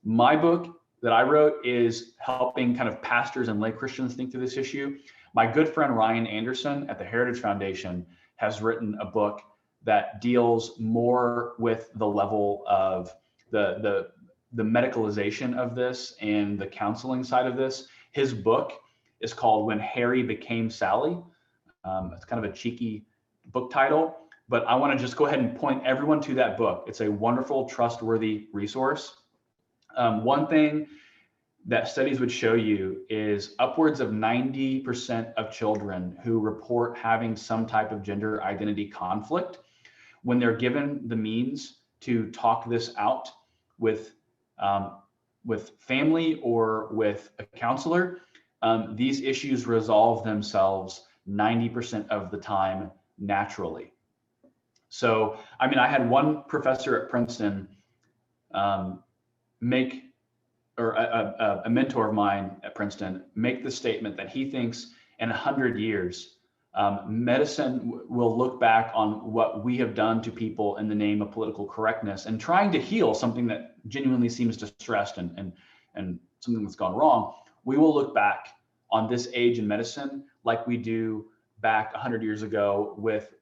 My book that I wrote is helping kind of pastors and lay Christians think through this issue. My good friend Ryan Anderson at the Heritage Foundation has written a book that deals more with the level of the medicalization of this and the counseling side of this. His book is called When Harry Became Sally. It's kind of a cheeky book title, but I want to just go ahead and point everyone to that book. It's a wonderful, trustworthy resource. One thing that studies would show you is upwards of 90% of children who report having some type of gender identity conflict, when they're given the means to talk this out with family or with a counselor, these issues resolve themselves 90% of the time naturally. So, I mean, I had one professor at Princeton a mentor of mine at Princeton make the statement that he thinks in 100 years, medicine will look back on what we have done to people in the name of political correctness and trying to heal something that genuinely seems distressed and something that's gone wrong. We will look back on this age in medicine like we do back 100 years ago with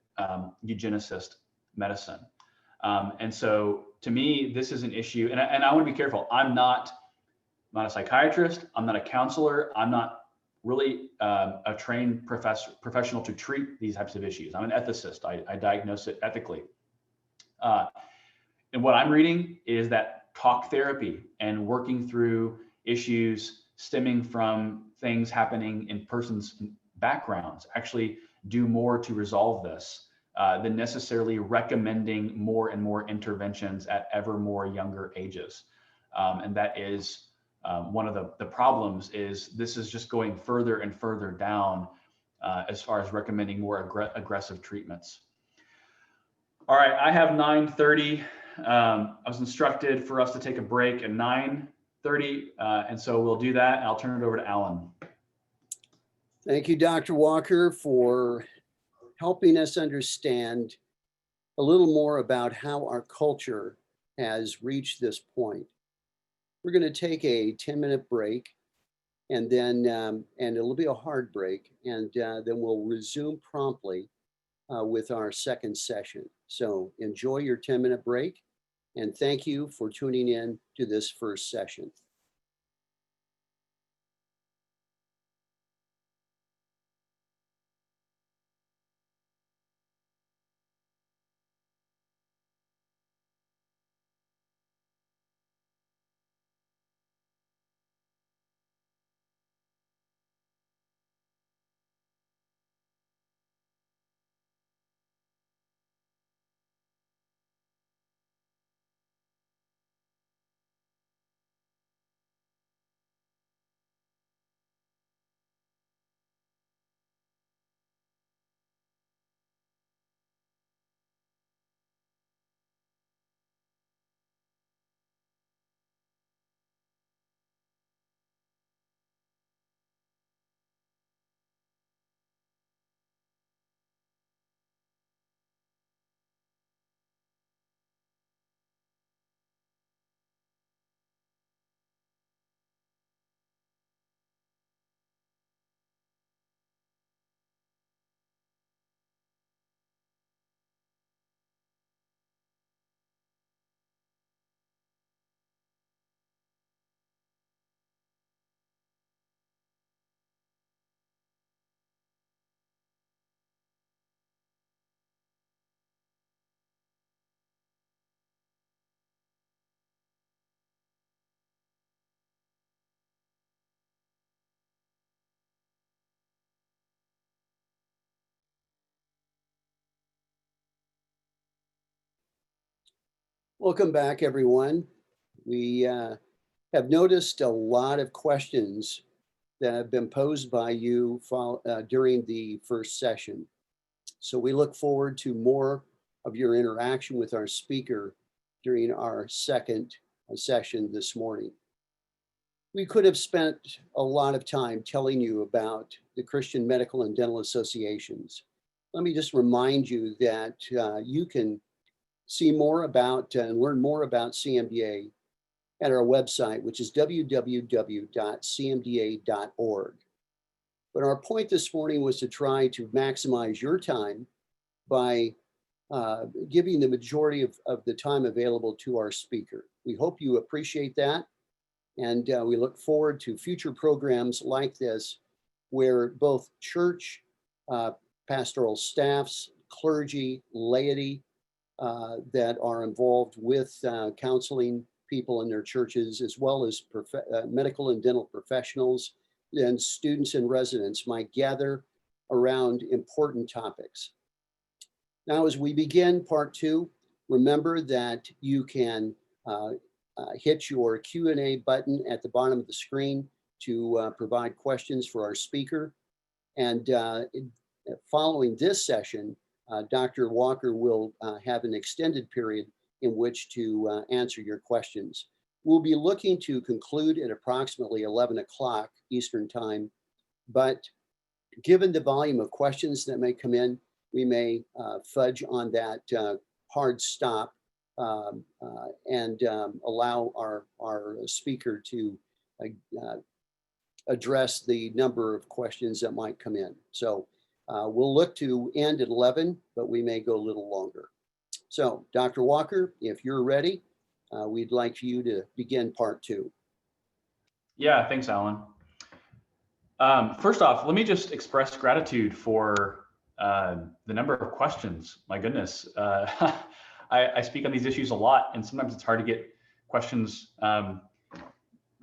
eugenicist medicine. And so to me, this is an issue, and I want to be careful. I'm not a psychiatrist. I'm not a counselor. I'm not really a trained professional to treat these types of issues. I'm an ethicist. I diagnose it ethically. And what I'm reading is that talk therapy and working through issues stemming from things happening in persons' backgrounds actually do more to resolve this than necessarily recommending more and more interventions at ever more younger ages. And that is one of the problems is this is just going further and further down as far as recommending more aggressive treatments. All right, I have 9:30. I was instructed for us to take a break at 9:30, and so we'll do that, and I'll turn it over to Alan. Thank you, Dr. Walker, for helping us understand a little more about how our culture has reached this point. We're going to take a 10-minute break, and then and it'll be a hard break, and then we'll resume promptly with our second session. So enjoy your 10-minute break, and thank you for tuning in to this first session. Welcome back, everyone. We have noticed a lot of questions that have been posed by you during the first session. So we look forward to more of your interaction with our speaker during our second session this morning. We could have spent a lot of time telling you about the Christian Medical and Dental Associations. Let me just remind you that you can see more about and learn more about CMDA at our website, which is www.cmda.org. But our point this morning was to try to maximize your time by giving the majority of the time available to our speaker. We hope you appreciate that. And we look forward to future programs like this, where both church, pastoral staffs, clergy, laity, that are involved with counseling people in their churches, as well as medical and dental professionals and students and residents might gather around important topics. Now, as we begin part two, remember that you can hit your Q&A button at the bottom of the screen to provide questions for our speaker. And following this session, Dr. Walker will have an extended period in which to answer your questions. We'll be looking to conclude at approximately 11 o'clock Eastern time, but given the volume of questions that may come in, we may fudge on that hard stop and allow our speaker to address the number of questions that might come in. So we'll look to end at 11, but we may go a little longer. So Dr. Walker, if you're ready, we'd like for you to begin part two. Yeah, thanks, Alan. First off, let me just express gratitude for the number of questions. My goodness, I speak on these issues a lot, and sometimes it's hard to get questions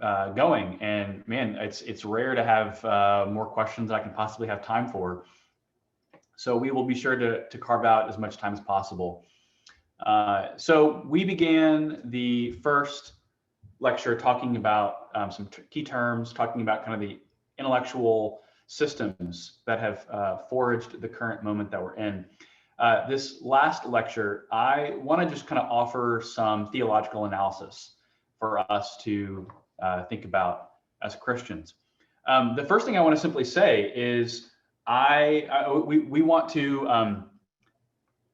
going. And man, it's rare to have more questions than I can possibly have time for. So we will be sure to carve out as much time as possible. So we began the first lecture talking about some key terms, talking about kind of the intellectual systems that have forged the current moment that we're in. This last lecture, I want to just kind of offer some theological analysis for us to think about as Christians. The first thing I want to simply say is we want to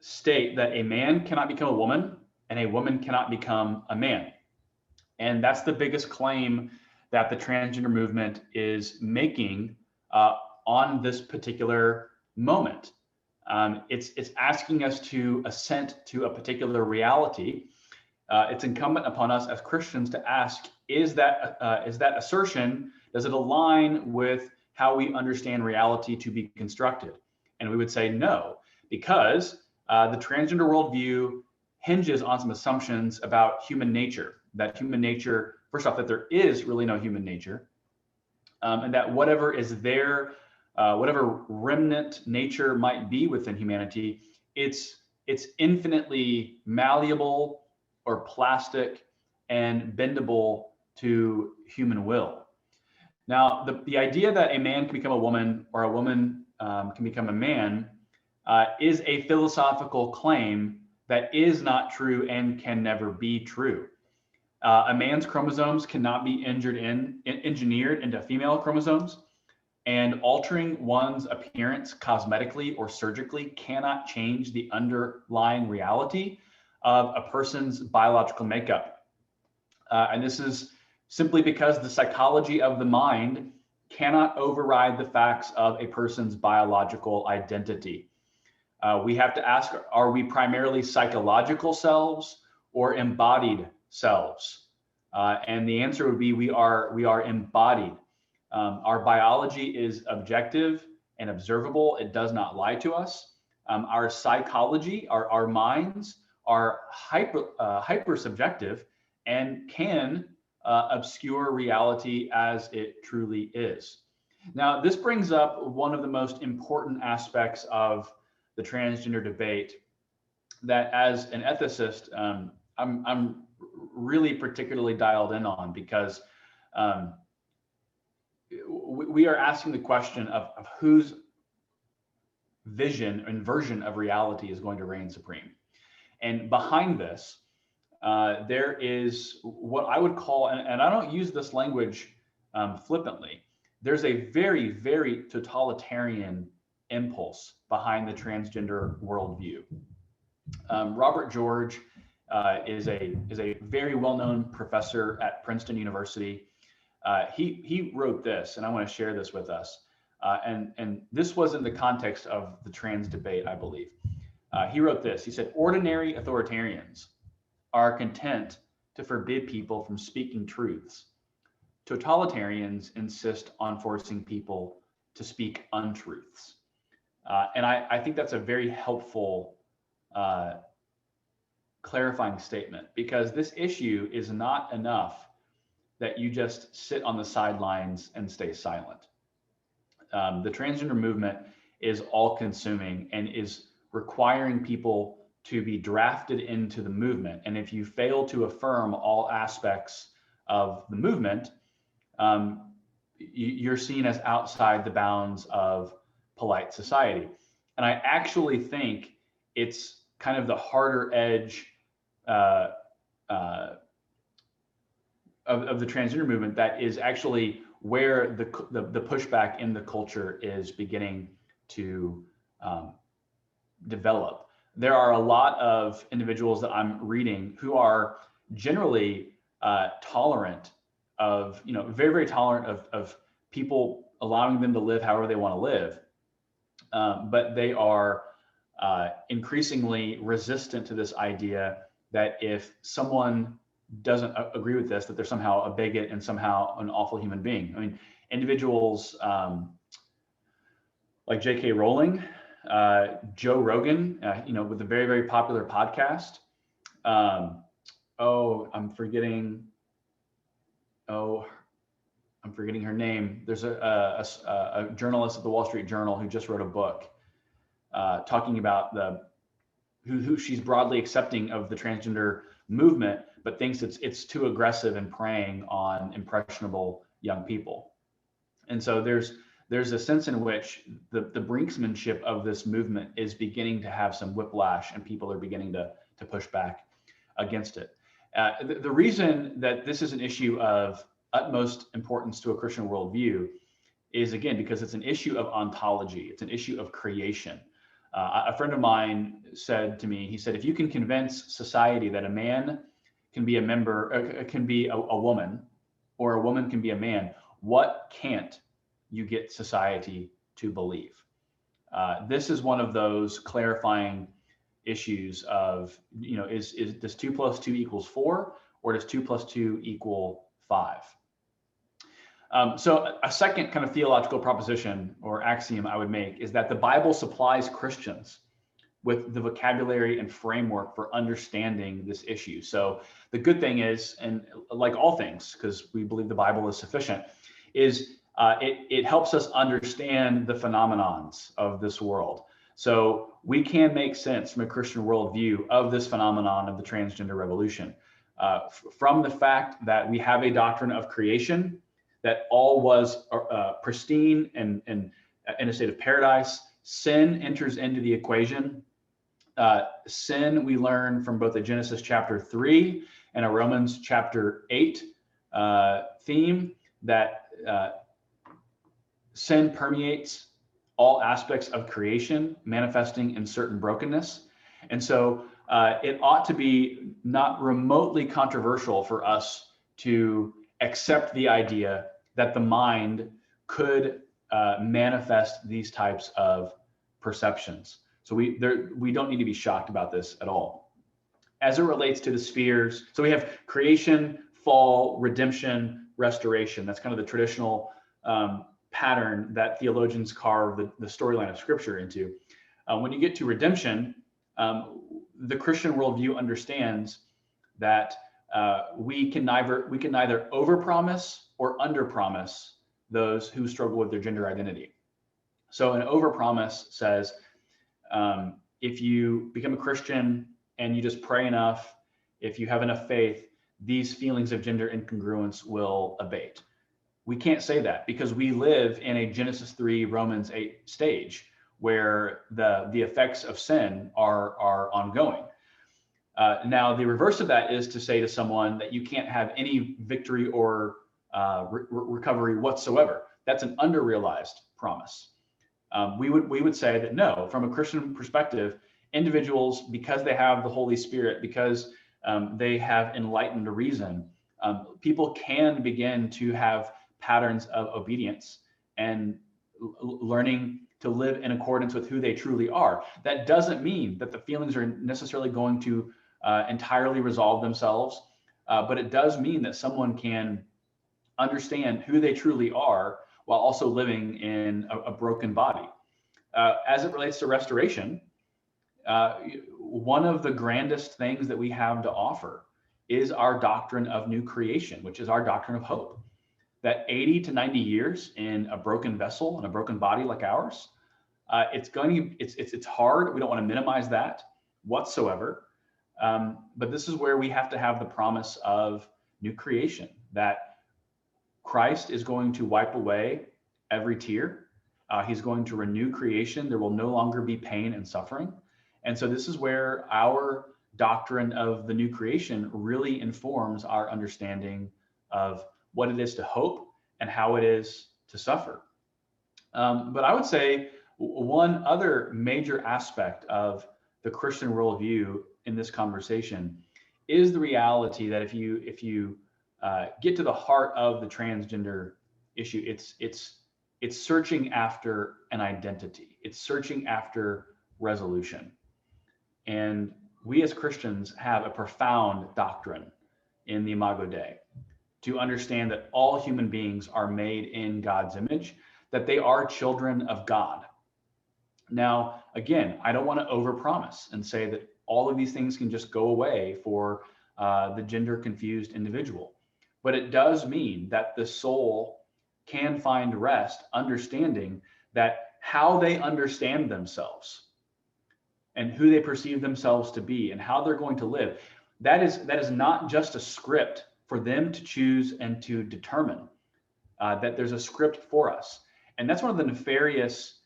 state that a man cannot become a woman and a woman cannot become a man. And that's the biggest claim that the transgender movement is making on this particular moment. It's asking us to assent to a particular reality. It's incumbent upon us as Christians to ask, is that assertion, does it align with how we understand reality to be constructed? And we would say no, because the transgender worldview hinges on some assumptions about human nature, that human nature, first off, that there is really no human nature, and that whatever is there, whatever remnant nature might be within humanity, it's infinitely malleable or plastic and bendable to human will. Now, the idea that a man can become a woman or a woman can become a man is a philosophical claim that is not true and can never be true. A man's chromosomes cannot be engineered into female chromosomes, and altering one's appearance cosmetically or surgically cannot change the underlying reality of a person's biological makeup. And this is simply because the psychology of the mind cannot override the facts of a person's biological identity. We have to ask, are we primarily psychological selves or embodied selves? And the answer would be we are embodied. Our biology is objective and observable. It does not lie to us. Our psychology, our minds are hyper subjective and can obscure reality as it truly is. Now, this brings up one of the most important aspects of the transgender debate that, as an ethicist, I'm really particularly dialed in on, because we are asking the question of whose vision and version of reality is going to reign supreme. And behind this, there is what I would call, and I don't use this language flippantly, there's a very, very totalitarian impulse behind the transgender worldview. Robert George is a very well-known professor at Princeton University. He wrote this, and I want to share this with us. And this was in the context of the trans debate, I believe. He wrote this. He said, "Ordinary authoritarians are content to forbid people from speaking truths. Totalitarians insist on forcing people to speak untruths." And I think that's a very helpful clarifying statement, because this issue is not enough that you just sit on the sidelines and stay silent. The transgender movement is all-consuming and is requiring people to be drafted into the movement. And if you fail to affirm all aspects of the movement, you're seen as outside the bounds of polite society. And I actually think it's kind of the harder edge of the transgender movement that is actually where the pushback in the culture is beginning to develop. There are a lot of individuals that I'm reading who are generally tolerant of, very, very tolerant of people allowing them to live however they want to live. But they are increasingly resistant to this idea that if someone doesn't agree with this, that they're somehow a bigot and somehow an awful human being. I mean, individuals like J.K. Rowling, Joe Rogan, with a very, very popular podcast. I'm forgetting her name. There's a journalist at the Wall Street Journal who just wrote a book talking about who she's broadly accepting of the transgender movement, but thinks it's too aggressive and preying on impressionable young people. And so there's a sense in which the brinksmanship of this movement is beginning to have some whiplash, and people are beginning to push back against it. The reason that this is an issue of utmost importance to a Christian worldview is, again, because it's an issue of ontology. It's an issue of creation. A friend of mine said to me, he said, if you can convince society that a man can be a member, can be a woman, or a woman can be a man, what can't you get society to believe? This is one of those clarifying issues of, does 2 + 2 = 4, or does 2 + 2 = 5? So a second kind of theological proposition or axiom I would make is that the Bible supplies Christians with the vocabulary and framework for understanding this issue. So the good thing is, and like all things, because we believe the Bible is sufficient, is it helps us understand the phenomenons of this world. So we can make sense from a Christian worldview of this phenomenon of the transgender revolution, from the fact that we have a doctrine of creation, that all was pristine and in a state of paradise. Sin enters into the equation. Sin, we learn from both a Genesis chapter 3 and a Romans chapter 8 theme, that sin permeates all aspects of creation, manifesting in certain brokenness. And so it ought to be not remotely controversial for us to accept the idea that the mind could manifest these types of perceptions. So we don't need to be shocked about this at all. As it relates to the spheres, so we have creation, fall, redemption, restoration. That's kind of the traditional pattern that theologians carve the storyline of Scripture into. When you get to redemption, the Christian worldview understands that we can neither overpromise or underpromise those who struggle with their gender identity. So an overpromise says, if you become a Christian and you just pray enough, if you have enough faith, these feelings of gender incongruence will abate. We can't say that because we live in a Genesis 3, Romans 8 stage where the effects of sin are ongoing. Now, the reverse of that is to say to someone that you can't have any victory or recovery whatsoever. That's an under-realized promise. We would say that no, from a Christian perspective, individuals, because they have the Holy Spirit, because they have enlightened reason, people can begin to have patterns of obedience and learning to live in accordance with who they truly are. That doesn't mean that the feelings are necessarily going to entirely resolve themselves, but it does mean that someone can understand who they truly are while also living in a broken body. As it relates to restoration, one of the grandest things that we have to offer is our doctrine of new creation, which is our doctrine of hope. That 80 to 90 years in a broken vessel and a broken body like ours, it's hard. We don't want to minimize that whatsoever. But this is where we have to have the promise of new creation, that Christ is going to wipe away every tear. He's going to renew creation. There will no longer be pain and suffering. And so this is where our doctrine of the new creation really informs our understanding of what it is to hope and how it is to suffer. But I would say one other major aspect of the Christian worldview in this conversation is the reality that if you get to the heart of the transgender issue, it's searching after an identity. It's searching after resolution. And we as Christians have a profound doctrine in the Imago Dei to understand that all human beings are made in God's image, that they are children of God. Now, again, I don't want to overpromise and say that all of these things can just go away for the gender confused individual. But it does mean that the soul can find rest, understanding that how they understand themselves and who they perceive themselves to be and how they're going to live, that is not just a script for them to choose and to determine, that there's a script for us. And that's one of the nefarious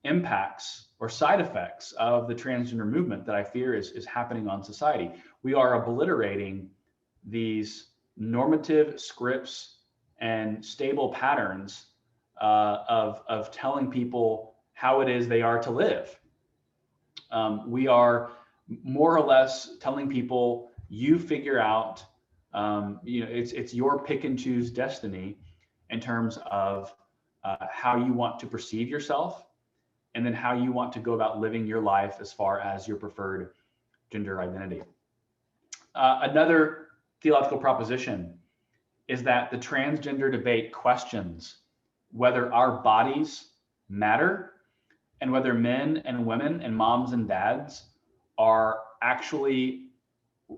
impacts or side effects of the transgender movement that I fear is happening on society. We are obliterating these normative scripts and stable patterns of telling people how it is they are to live. We are more or less telling people, you figure out, it's your pick and choose destiny in terms of how you want to perceive yourself, and then how you want to go about living your life as far as your preferred gender identity. Another theological proposition is that the transgender debate questions whether our bodies matter and whether men and women and moms and dads are actually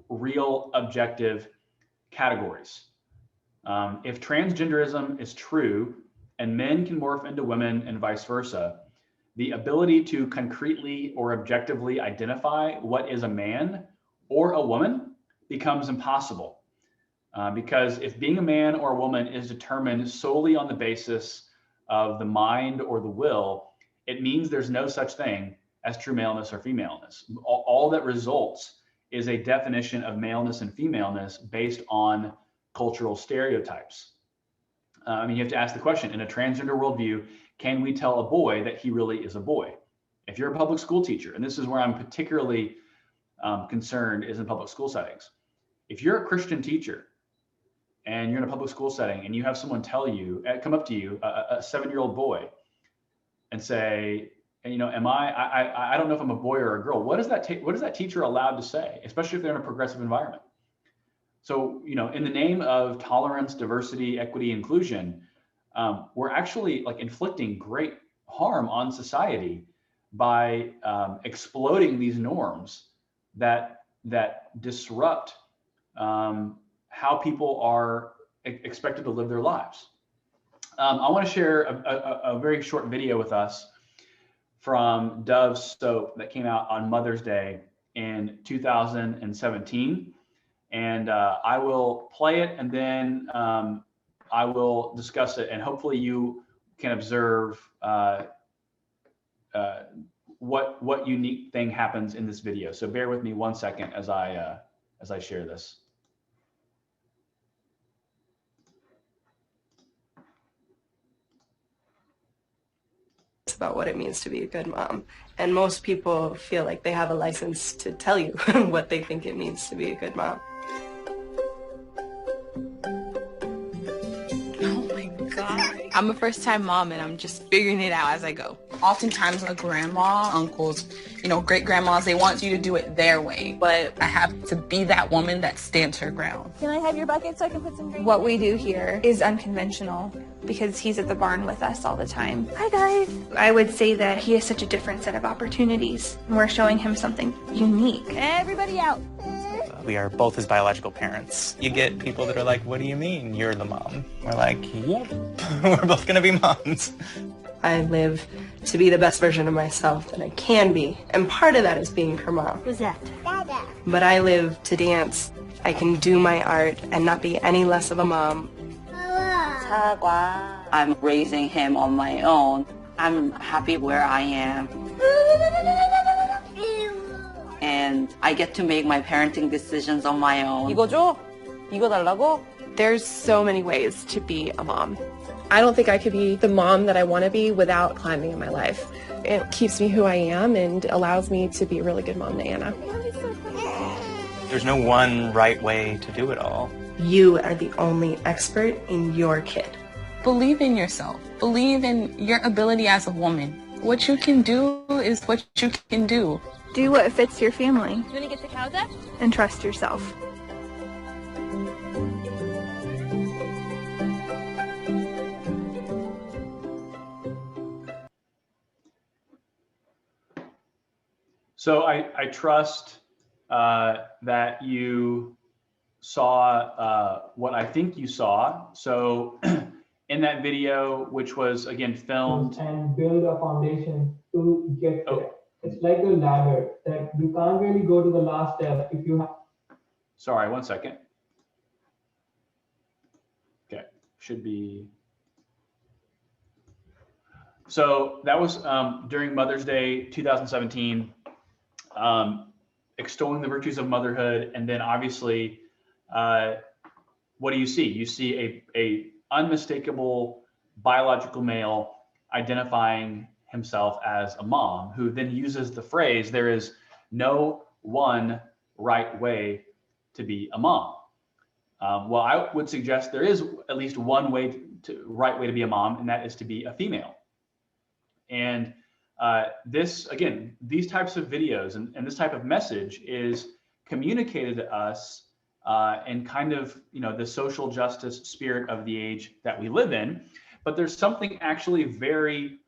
real objective categories. If transgenderism is true and men can morph into women and vice versa, the ability to concretely or objectively identify what is a man or a woman becomes impossible. Because if being a man or a woman is determined solely on the basis of the mind or the will, it means there's no such thing as true maleness or femaleness. All that results is a definition of maleness and femaleness based on cultural stereotypes. You have to ask the question, in a transgender worldview, can we tell a boy that he really is a boy? If you're a public school teacher, and this is where I'm particularly concerned is in public school settings. If you're a Christian teacher and you're in a public school setting and you have someone come up to you, a 7-year-old boy, and say, I don't know if I'm a boy or a girl. What is that teacher allowed to say, especially if they're in a progressive environment? So, in the name of tolerance, diversity, equity, inclusion, we're actually inflicting great harm on society by exploding these norms that disrupt how people are expected to live their lives. I want to share a very short video with us from Dove's soap that came out on Mother's Day in 2017. and I will play it, and then I will discuss it, and hopefully you can observe what unique thing happens in this video. So bear with me 1 second as I share this. About what it means to be a good mom, and most people feel like they have a license to tell you what they think it means to be a good mom. Oh my God. I'm a first-time mom, and I'm just figuring it out as I go. Oftentimes, a grandma, uncles, great-grandmas, they want you to do it their way, but I have to be that woman that stands her ground. Can I have your bucket so I can put some green? What we do here is unconventional because he's at the barn with us all the time. Hi guys. I would say that he has such a different set of opportunities. We're showing him something unique. Everybody out. We are both his biological parents. You get people that are like, what do you mean you're the mom? We're like, yep, we're both gonna be moms. I live to be the best version of myself that I can be, and part of that is being her mom. Who's that? Dada. But I live to dance. I can do my art and not be any less of a mom. I'm raising him on my own. I'm happy where I am. And I get to make my parenting decisions on my own. 이거 줘? 이거 달라고? There's so many ways to be a mom. I don't think I could be the mom that I want to be without climbing in my life. It keeps me who I am and allows me to be a really good mom to Anna. There's no one right way to do it all. You are the only expert in your kid. Believe in yourself. Believe in your ability as a woman. What you can do is what you can do. Do what fits your family You want to get the cows up? and trust yourself. So I trust that you saw what I think you saw. So in that video, which was again filmed, and build a foundation to get there. It's like a ladder that you can't really go to the last step if you have. Sorry, 1 second. Okay, should be. So that was during Mother's Day 2017, extolling the virtues of motherhood, and then obviously, what do you see? You see a unmistakable biological male identifying himself as a mom, who then uses the phrase, there is no one right way to be a mom. Well, I would suggest there is at least one right way to be a mom, and that is to be a female. And this, again, these types of videos and this type of message is communicated to us in kind of, the social justice spirit of the age that we live in. But there's something actually very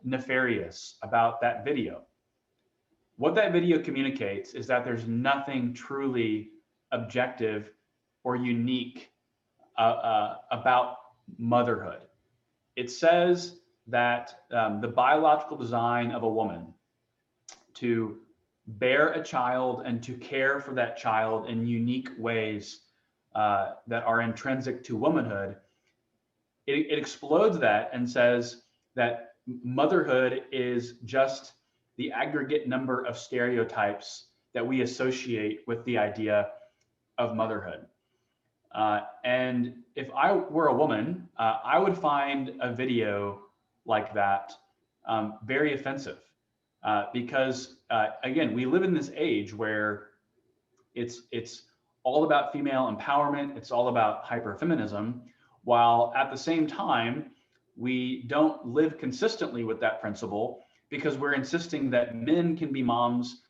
nefarious about that video. What that video communicates is that there's nothing truly objective or unique about motherhood. It says that the biological design of a woman to bear a child and to care for that child in unique ways that are intrinsic to womanhood, it explodes that and says that motherhood is just the aggregate number of stereotypes that we associate with the idea of motherhood. And if I were a woman, I would find a video like that very offensive, because again, we live in this age where it's all about female empowerment, it's all about hyperfeminism, while at the same time we don't live consistently with that principle, because we're insisting that men can be moms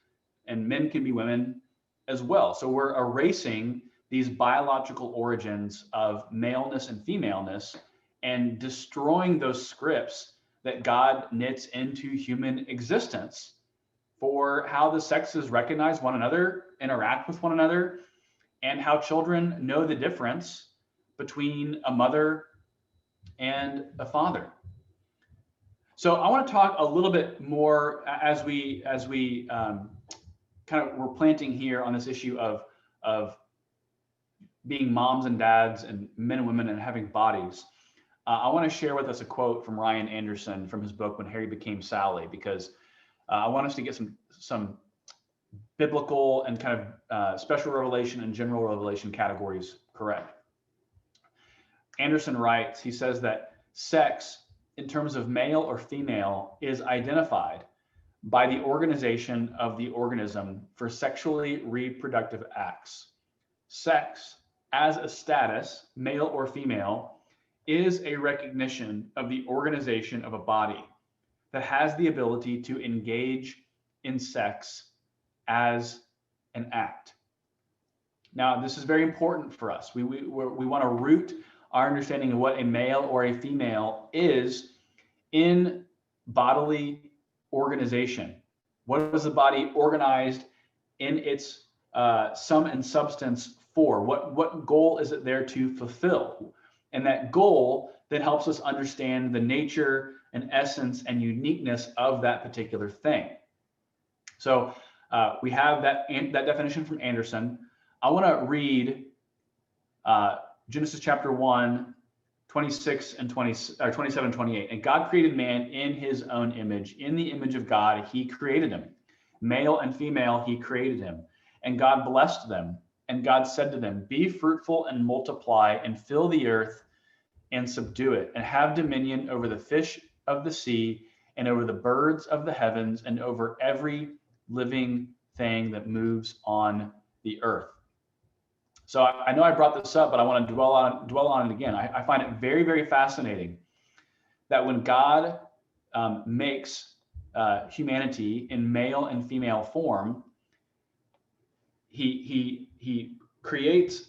and men can be women as well. So we're erasing these biological origins of maleness and femaleness and destroying those scripts that God knits into human existence for how the sexes recognize one another, interact with one another, and how children know the difference between a mother and a father. So I want to talk a little bit more as we kind of we're planting here on this issue of being moms and dads and men and women and having bodies, I want to share with us a quote from Ryan Anderson from his book, When Harry Became Sally, because I want us to get some biblical and kind of special revelation and general revelation categories correct. Anderson writes, he says that sex, in terms of male or female, is identified by the organization of the organism for sexually reproductive acts. Sex, as a status, male or female, is a recognition of the organization of a body that has the ability to engage in sex as an act. Now, this is very important for us. We want to root our understanding of what a male or a female is in bodily organization. What is the body organized in its sum and substance for? What goal is it there to fulfill? And that goal then helps us understand the nature and essence and uniqueness of that particular thing. So we have that definition from Anderson. I want to read Genesis chapter 1, 26 and 27, 28. And God created man in his own image. In the image of God, he created him. Male and female, he created him. And God blessed them. And God said to them, be fruitful and multiply and fill the earth and subdue it, and have dominion over the fish of the sea and over the birds of the heavens and over every living thing that moves on the earth. So I know I brought this up, but I want to dwell on it again. I find it very, very fascinating that when God makes humanity in male and female form, he creates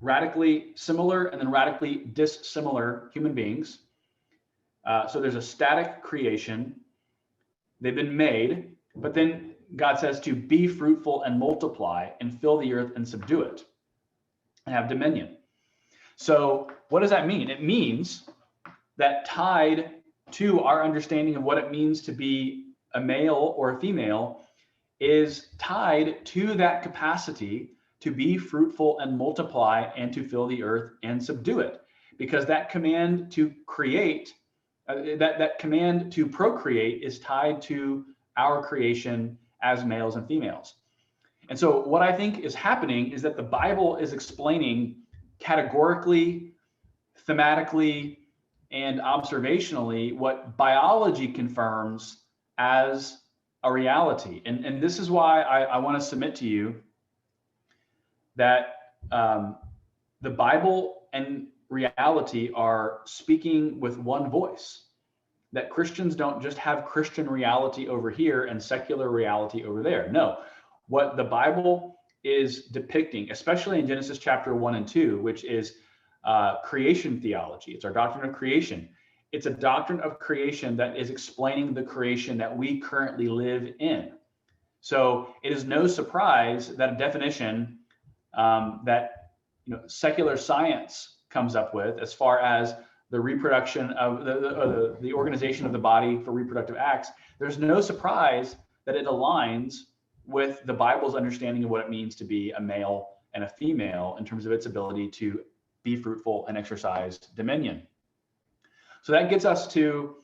radically similar and then radically dissimilar human beings. So there's a static creation. They've been made, but then God says to be fruitful and multiply and fill the earth and subdue it and have dominion. So what does that mean? It means that tied to our understanding of what it means to be a male or a female is tied to that capacity to be fruitful and multiply and to fill the earth and subdue it. Because that command to create, that command to procreate is tied to our creation as males and females. And so what I think is happening is that the Bible is explaining categorically, thematically, and observationally what biology confirms as a reality. And this is why I want to submit to you that the Bible and reality are speaking with one voice. That Christians don't just have Christian reality over here and secular reality over there. No, what the Bible is depicting, especially in Genesis chapter 1 and 2, which is creation theology. It's our doctrine of creation. It's a doctrine of creation that is explaining the creation that we currently live in. So it is no surprise that a definition that secular science comes up with, as far as the reproduction of the organization of the body for reproductive acts, there's no surprise that it aligns with the Bible's understanding of what it means to be a male and a female in terms of its ability to be fruitful and exercise dominion. So that gets us to,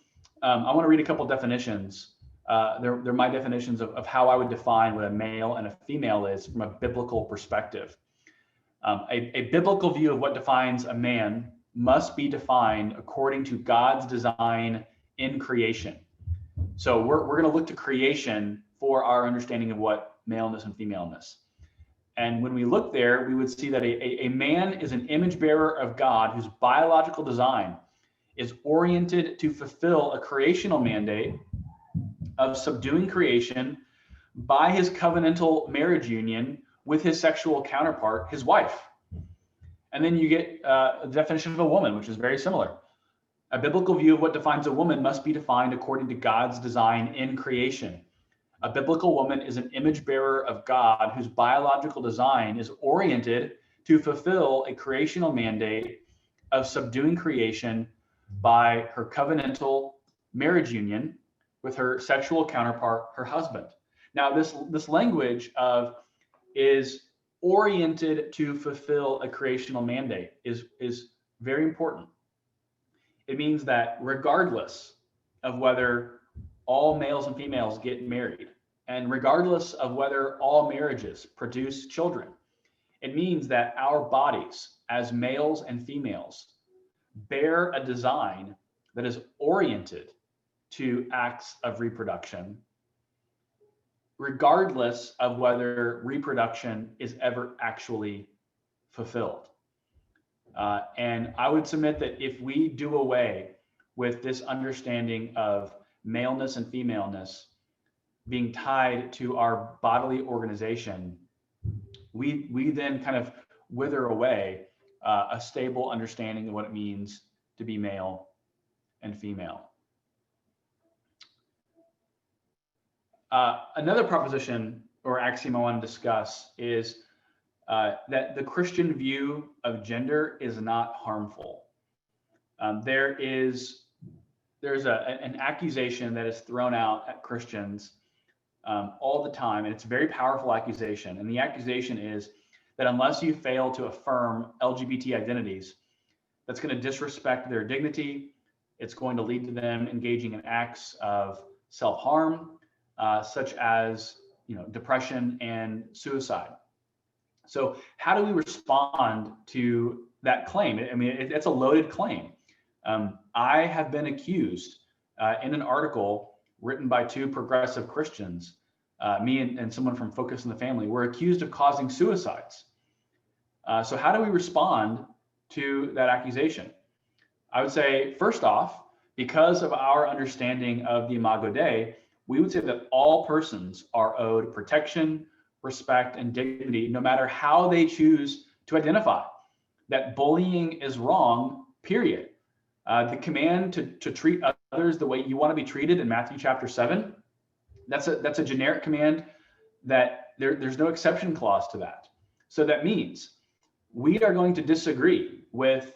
I want to read a couple definitions. They're my definitions of how I would define what a male and a female is from a biblical perspective. A biblical view of what defines a man must be defined according to God's design in creation. So we're going to look to creation for our understanding of what maleness and femaleness. And when we look there, we would see that a man is an image bearer of God whose biological design is oriented to fulfill a creational mandate of subduing creation by his covenantal marriage union with his sexual counterpart, his wife. And then you get a definition of a woman, which is very similar. A biblical view of what defines a woman must be defined according to God's design in creation. A biblical woman is an image bearer of God whose biological design is oriented to fulfill a creational mandate of subduing creation by her covenantal marriage union with her sexual counterpart, her husband. Now, this language of is oriented to fulfill a creational mandate is very important. It means that regardless of whether all males and females get married, and regardless of whether all marriages produce children, it means that our bodies as males and females bear a design that is oriented to acts of reproduction, regardless of whether reproduction is ever actually fulfilled. And I would submit that if we do away with this understanding of maleness and femaleness being tied to our bodily organization, we then kind of wither away a stable understanding of what it means to be male and female. Another proposition or axiom I want to discuss is that the Christian view of gender is not harmful. There's an accusation that is thrown out at Christians all the time, and it's a very powerful accusation. And the accusation is that unless you fail to affirm LGBT identities, that's going to disrespect their dignity. It's going to lead to them engaging in acts of self-harm, such as depression and suicide. So how do we respond to that claim? I mean, it's a loaded claim. I have been accused in an article written by two progressive Christians, me and someone from Focus on the Family, were accused of causing suicides. So how do we respond to that accusation? I would say, first off, because of our understanding of the Imago Dei, we would say that all persons are owed protection, respect, and dignity, no matter how they choose to identify. That bullying is wrong, period. The command to treat others the way you want to be treated in Matthew chapter 7, that's a generic command that there's no exception clause to that. So that means we are going to disagree with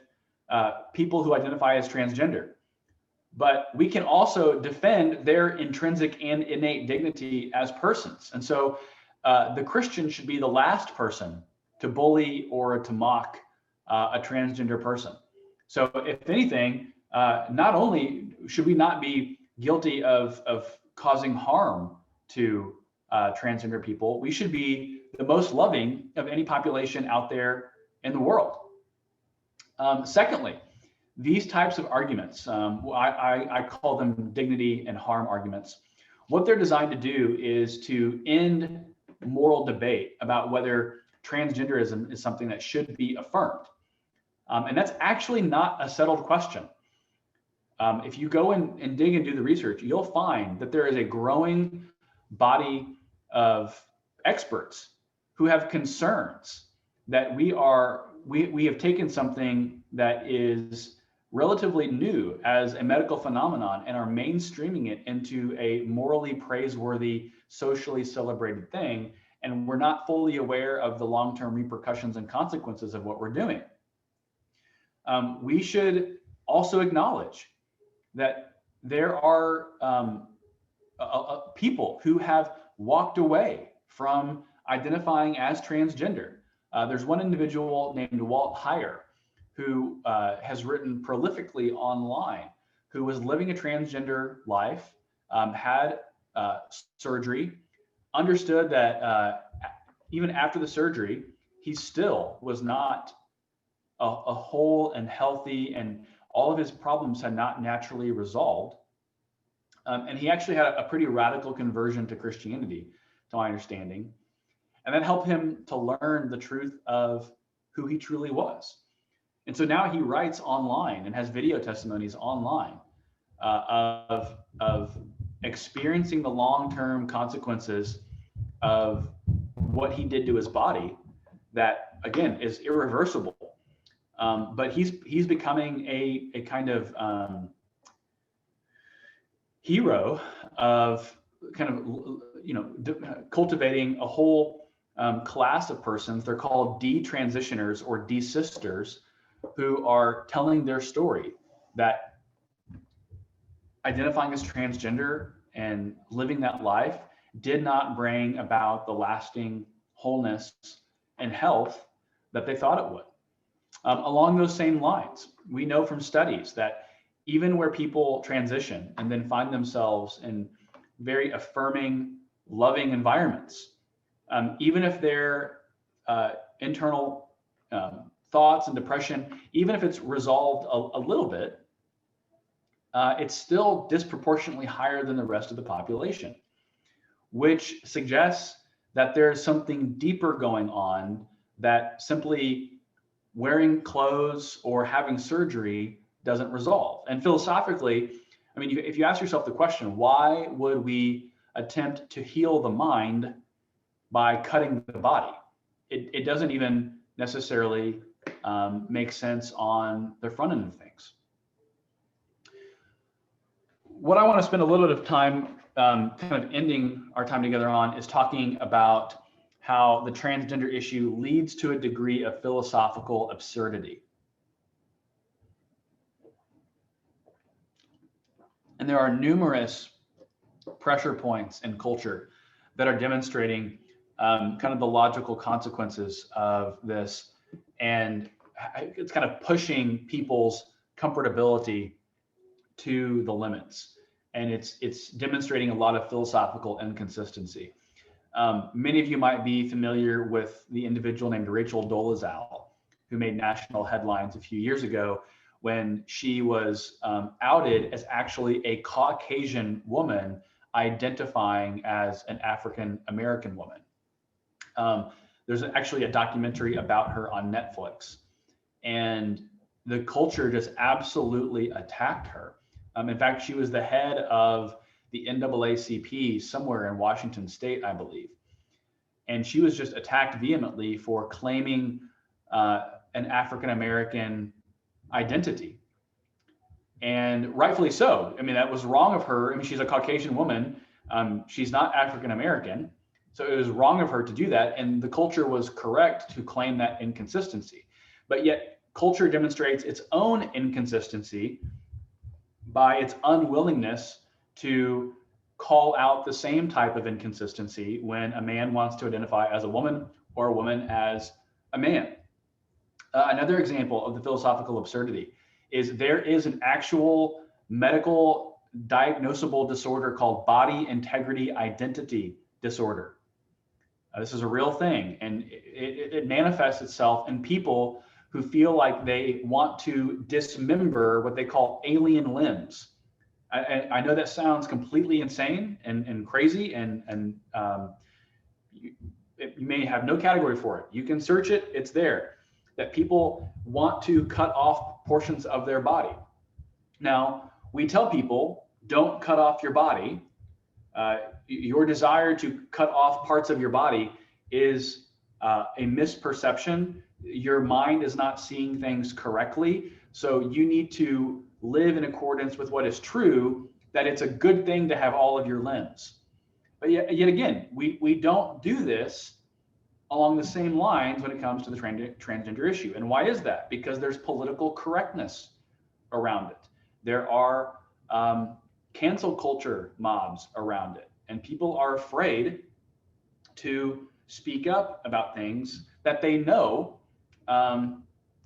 people who identify as transgender, but we can also defend their intrinsic and innate dignity as persons. And so the Christian should be the last person to bully or to mock a transgender person. So if anything, not only should we not be guilty of causing harm to transgender people, we should be the most loving of any population out there in the world. Secondly, these types of arguments, I call them dignity and harm arguments. What they're designed to do is to end moral debate about whether transgenderism is something that should be affirmed. And that's actually not a settled question. If you go and dig and do the research, you'll find that there is a growing body of experts who have concerns that we have taken something that is relatively new as a medical phenomenon and are mainstreaming it into a morally praiseworthy, socially celebrated thing, and we're not fully aware of the long-term repercussions and consequences of what we're doing. We should also acknowledge that there are people who have walked away from identifying as transgender. There's one individual named Walt Heyer who has written prolifically online, who was living a transgender life, had surgery, understood that even after the surgery, he still was not a whole and healthy, and all of his problems had not naturally resolved. And he actually had a pretty radical conversion to Christianity, to my understanding. And that helped him to learn the truth of who he truly was. And so now he writes online and has video testimonies online of experiencing the long-term consequences of what he did to his body that, again, is irreversible. But he's becoming a kind of hero of kind of cultivating a whole class of persons. They're called detransitioners or desisters, who are telling their story that identifying as transgender and living that life did not bring about the lasting wholeness and health that they thought it would. Along those same lines, we know from studies that even where people transition and then find themselves in very affirming, loving environments, even if their internal thoughts and depression, even if it's resolved a little bit, it's still disproportionately higher than the rest of the population, which suggests that there's something deeper going on that simply wearing clothes or having surgery doesn't resolve. And philosophically, I mean, if you ask yourself the question, why would we attempt to heal the mind by cutting the body? It doesn't even necessarily make sense on the front end of things. What I want to spend a little bit of time kind of ending our time together on is talking about how the transgender issue leads to a degree of philosophical absurdity. And there are numerous pressure points in culture that are demonstrating kind of the logical consequences of this. And it's kind of pushing people's comfortability to the limits. And it's demonstrating a lot of philosophical inconsistency. Many of you might be familiar with the individual named Rachel Dolezal, who made national headlines a few years ago when she was outed as actually a Caucasian woman identifying as an African American woman. There's actually a documentary about her on Netflix, and the culture just absolutely attacked her. In fact, she was the head of the NAACP somewhere in Washington State, I believe. And she was just attacked vehemently for claiming an African-American identity. And rightfully so. I mean, that was wrong of her. I mean, she's a Caucasian woman. She's not African-American. So it was wrong of her to do that. And the culture was correct to claim that inconsistency. But yet culture demonstrates its own inconsistency by its unwillingness to call out the same type of inconsistency when a man wants to identify as a woman or a woman as a man. Another example of the philosophical absurdity is there is an actual medical diagnosable disorder called body integrity identity disorder. This is a real thing, and it manifests itself in people who feel like they want to dismember what they call alien limbs. I know that sounds completely insane and crazy, and you may have no category for it. You can search it, it's there, that people want to cut off portions of their body. Now, we tell people, don't cut off your body. Your desire to cut off parts of your body is a misperception. Your mind is not seeing things correctly. So you need to live in accordance with what is true, that it's a good thing to have all of your limbs. But yet again, we don't do this along the same lines when it comes to the transgender issue. And why is that? Because there's political correctness around it. There are cancel culture mobs around it. And people are afraid to speak up about things that they know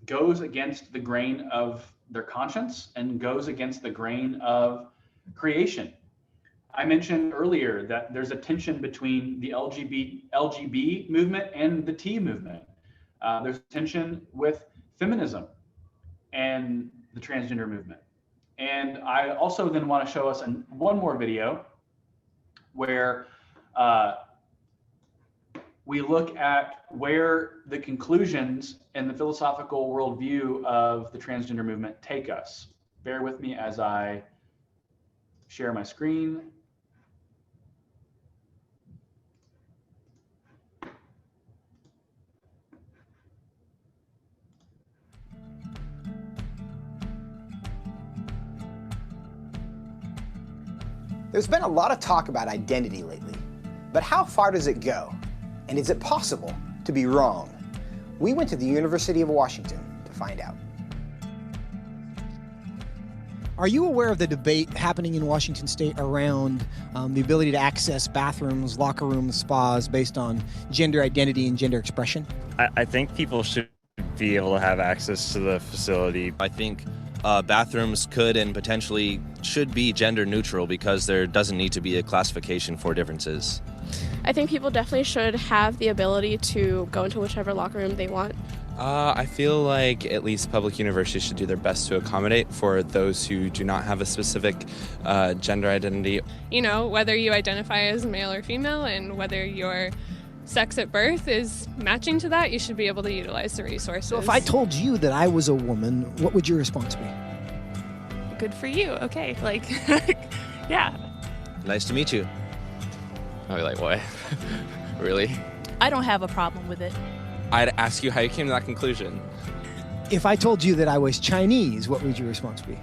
goes against the grain of their conscience and goes against the grain of creation. I mentioned earlier that there's a tension between the LGB movement and the T movement. There's tension with feminism and the transgender movement. And I also then want to show us one more video where we look at where the conclusions in the philosophical worldview of the transgender movement take us. Bear with me as I share my screen. There's been a lot of talk about identity lately, but how far does it go? And is it possible to be wrong? We went to the University of Washington to find out. Are you aware of the debate happening in Washington State around the ability to access bathrooms, locker rooms, spas based on gender identity and gender expression? I think people should be able to have access to the facility. I think bathrooms could and potentially should be gender neutral because there doesn't need to be a classification for differences. I think people definitely should have the ability to go into whichever locker room they want. I feel like at least public universities should do their best to accommodate for those who do not have a specific gender identity. You know, whether you identify as male or female and whether your sex at birth is matching to that, you should be able to utilize the resources. So if I told you that I was a woman, what would your response be? Good for you. Okay, like, yeah. Nice to meet you. I'd be like, what? Really? I don't have a problem with it. I'd ask you how you came to that conclusion. If I told you that I was Chinese, what would your response be?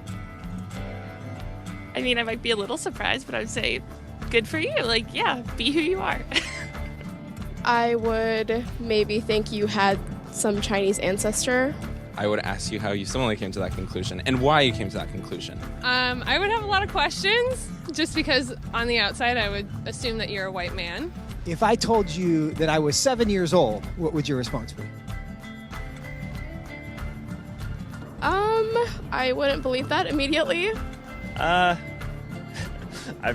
I mean, I might be a little surprised, but I would say, good for you. Like, yeah, be who you are. I would maybe think you had some Chinese ancestor. I would ask you how you similarly came to that conclusion and why you came to that conclusion. I would have a lot of questions just because on the outside I would assume that you're a white man. If I told you that I was 7 years old, what would your response be? I wouldn't believe that immediately. I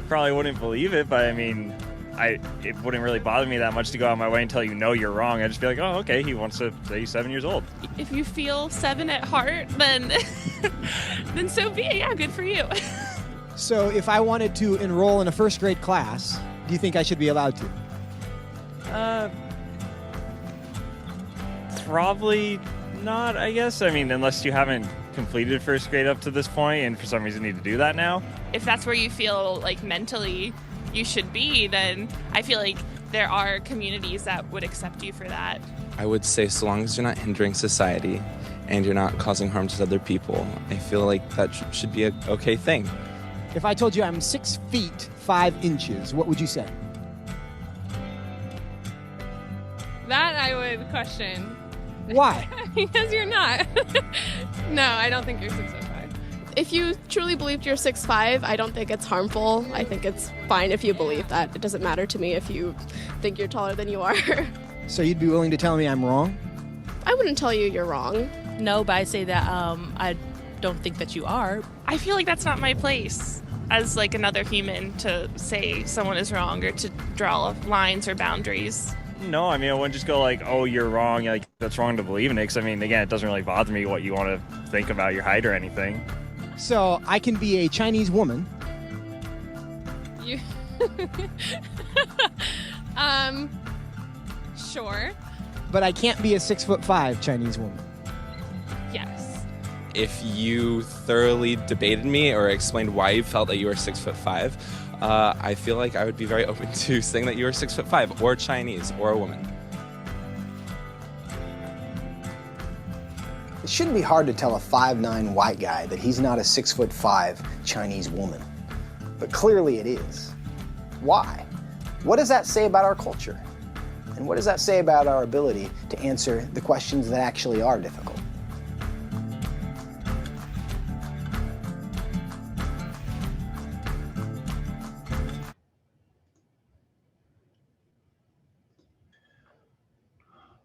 probably wouldn't believe it, but I mean, it wouldn't really bother me that much to go out of my way and tell you, no, you're wrong. I'd just be like, oh, okay, he wants to say he's 7 years old. If you feel 7 at heart, then then so be it. Yeah, good for you. So if I wanted to enroll in a first grade class, do you think I should be allowed to? Probably not, I guess. I mean, unless you haven't completed first grade up to this point and for some reason need to do that now. If that's where you feel like mentally you should be, then I feel like there are communities that would accept you for that. I would say so long as you're not hindering society and you're not causing harm to other people, I feel like that should be an okay thing. If I told you I'm 6 feet 5 inches, what would you say? That I would question. Why? Because you're not. No, I don't think you're 6'5". If you truly believed you're 6'5", I don't think it's harmful. I think it's fine if you believe that. It doesn't matter to me if you think you're taller than you are. So you'd be willing to tell me I'm wrong? I wouldn't tell you you're wrong. No, but I say that I don't think that you are. I feel like that's not my place as like another human to say someone is wrong or to draw lines or boundaries. No, I mean, I wouldn't just go like, oh, you're wrong, like, that's wrong to believe in it. Because, I mean, again, it doesn't really bother me what you want to think about your height or anything. So I can be a Chinese woman. You... Sure. But I can't be a 6'5" Chinese woman. Yes. If you thoroughly debated me or explained why you felt that you were 6'5", I feel like I would be very open to saying that you were 6'5", or Chinese, or a woman. It shouldn't be hard to tell a 5'9" white guy that he's not a 6'5" Chinese woman. But clearly it is. Why? What does that say about our culture? And what does that say about our ability to answer the questions that actually are difficult?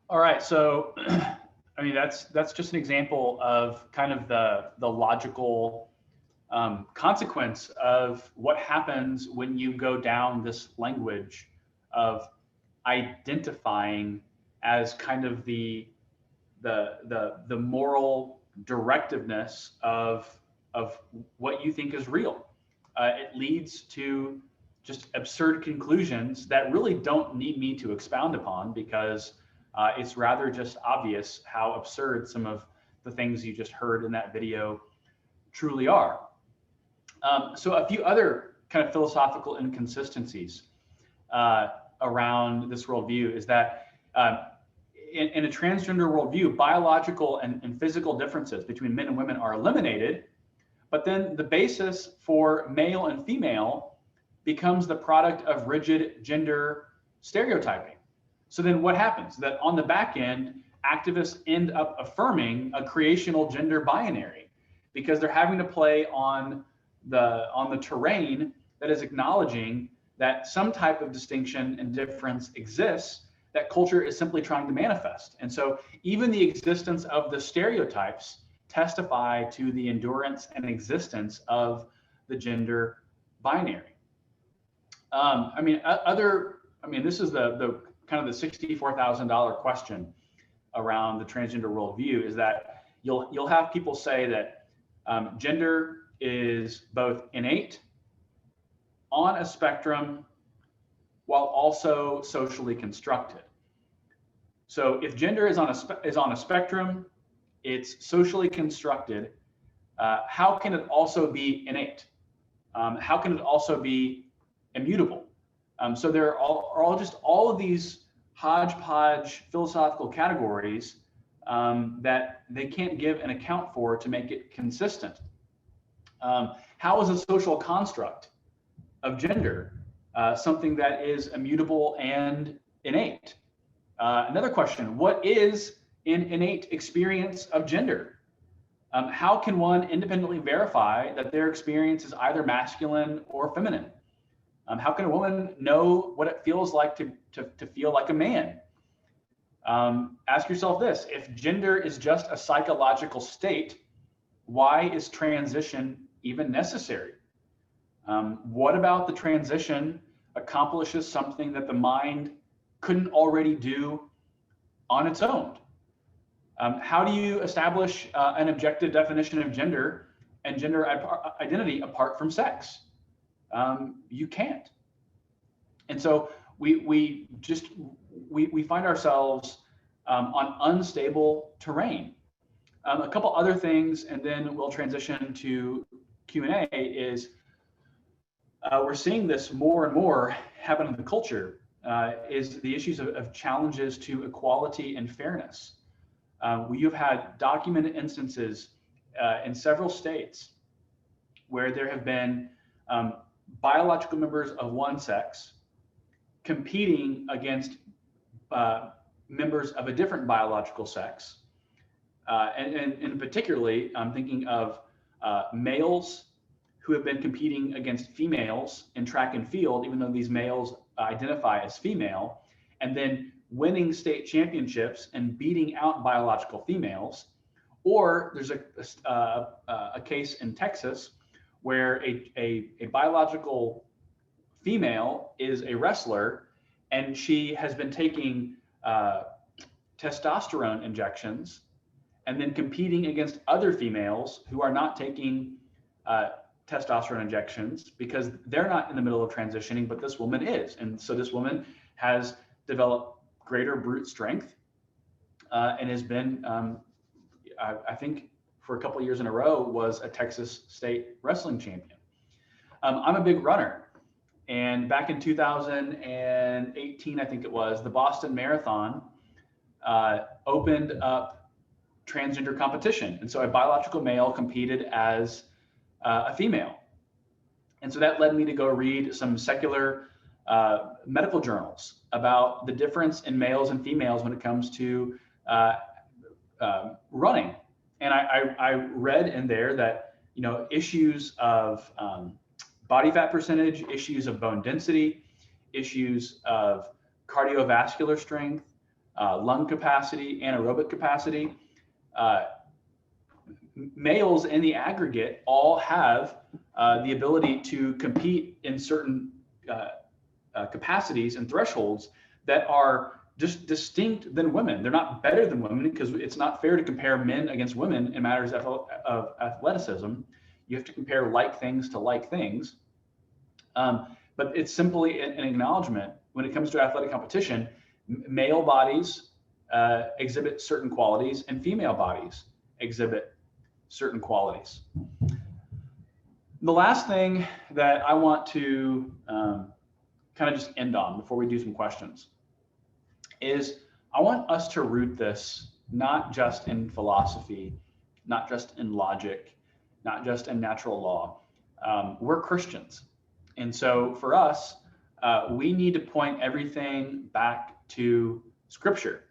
All right, so I mean that's just an example of kind of the logical consequence of what happens when you go down this language of identifying as kind of the moral directiveness of what you think is real. It leads to just absurd conclusions that really don't need me to expound upon, because it's rather just obvious how absurd some of the things you just heard in that video truly are. So a few other kind of philosophical inconsistencies around this worldview is that in a transgender worldview, biological and physical differences between men and women are eliminated, but then the basis for male and female becomes the product of rigid gender stereotyping. So then what happens? That on the back end, activists end up affirming a creational gender binary. because they're having to play on the terrain that is acknowledging that some type of distinction and difference exists that culture is simply trying to manifest. And so even the existence of the stereotypes testify to the endurance and existence of the gender binary. This is the kind of the $64,000 question around the transgender worldview, is that you'll have people say that gender is both innate, on a spectrum, while also socially constructed. So if gender is on a spectrum, it's socially constructed. How can it also be innate? How can it also be immutable? So there are all of these hodgepodge philosophical categories that they can't give an account for to make it consistent. How is a social construct of gender something that is immutable and innate? Another question, what is an innate experience of gender? How can one independently verify that their experience is either masculine or feminine? How can a woman know what it feels like to feel like a man? Ask yourself this: if gender is just a psychological state, why is transition even necessary? What about the transition accomplishes something that the mind couldn't already do on its own? How do you establish an objective definition of gender and gender identity apart from sex? You can't. And so we find ourselves on unstable terrain. A couple other things, and then we'll transition to Q&A, is we're seeing this more and more happen in the culture, is the issues of challenges to equality and fairness. We have had documented instances in several states where there have been biological members of one sex competing against members of a different biological sex. And particularly, I'm thinking of males who have been competing against females in track and field, even though these males identify as female, and then winning state championships and beating out biological females. Or there's a case in Texas where a biological female is a wrestler, and she has been taking testosterone injections and then competing against other females who are not taking testosterone injections because they're not in the middle of transitioning, but this woman is. And so this woman has developed greater brute strength and has been, I think for a couple of years in a row, was a Texas state wrestling champion. I'm a big runner. And back in 2018, I think it was, the Boston Marathon opened up transgender competition. And so a biological male competed as a female. And so that led me to go read some secular medical journals about the difference in males and females when it comes to running. And I read in there that, issues of body fat percentage, issues of bone density, issues of cardiovascular strength, lung capacity, anaerobic capacity, males in the aggregate all have the ability to compete in certain capacities and thresholds that are just distinct than women. They're not better than women, because it's not fair to compare men against women in matters of athleticism. You have to compare like things to like things. But it's simply an acknowledgement when it comes to athletic competition, male bodies exhibit certain qualities and female bodies exhibit certain qualities. The last thing that I want to kind of just end on before we do some questions is I want us to root this not just in philosophy, not just in logic, not just in natural law. We're Christians. And so for us, we need to point everything back to Scripture.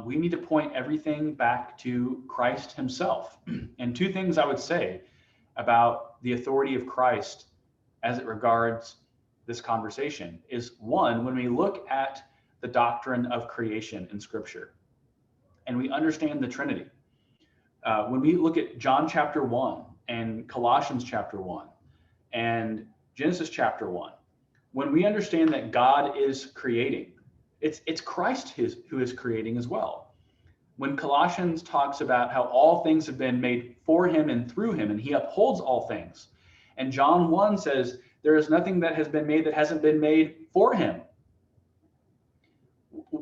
we need to point everything back to Christ himself. And two things I would say about the authority of Christ as it regards this conversation is, one, when we look at the doctrine of creation in Scripture and we understand the Trinity, when we look at John chapter 1 and Colossians chapter 1 and Genesis chapter 1, when we understand that God is creating, it's Christ who is creating as well. When Colossians talks about how all things have been made for him and through him, and he upholds all things. And John 1 says, there is nothing that has been made that hasn't been made for him.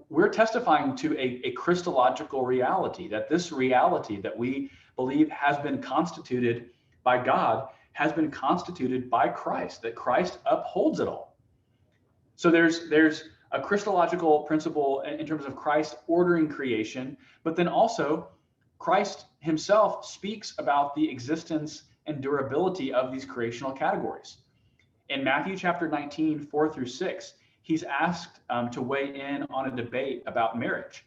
We're testifying to a Christological reality, that this reality that we believe has been constituted by God has been constituted by Christ, that Christ upholds it all. So there's a Christological principle in terms of Christ ordering creation, but then also Christ himself speaks about the existence and durability of these creational categories. In Matthew chapter 19, 4-6, he's asked to weigh in on a debate about marriage.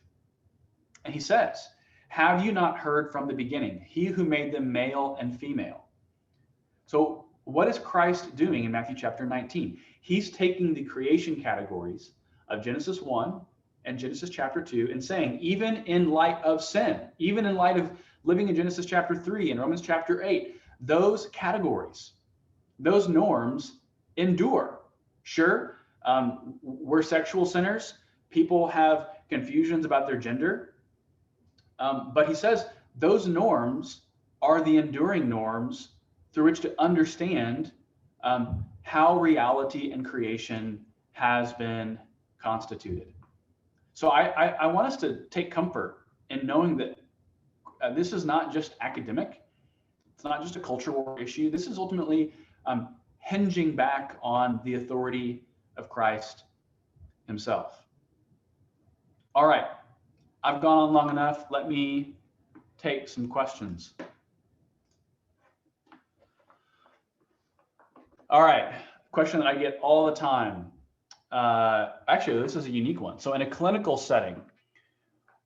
And he says, have you not heard from the beginning, he who made them male and female? So what is Christ doing in Matthew chapter 19? He's taking the creation categories of Genesis 1 and Genesis chapter 2 and saying, even in light of sin, even in light of living in Genesis chapter 3 and Romans chapter 8, those categories, those norms endure. Sure, we're sexual sinners. People have confusions about their gender. But he says those norms are the enduring norms through which to understand how reality and creation has been constituted. So I want us to take comfort in knowing that this is not just academic. It's not just a culture war issue. This is ultimately hinging back on the authority of Christ himself. All right, I've gone on long enough. Let me take some questions. All right, question that I get all the time. Actually, this is a unique one. So in a clinical setting,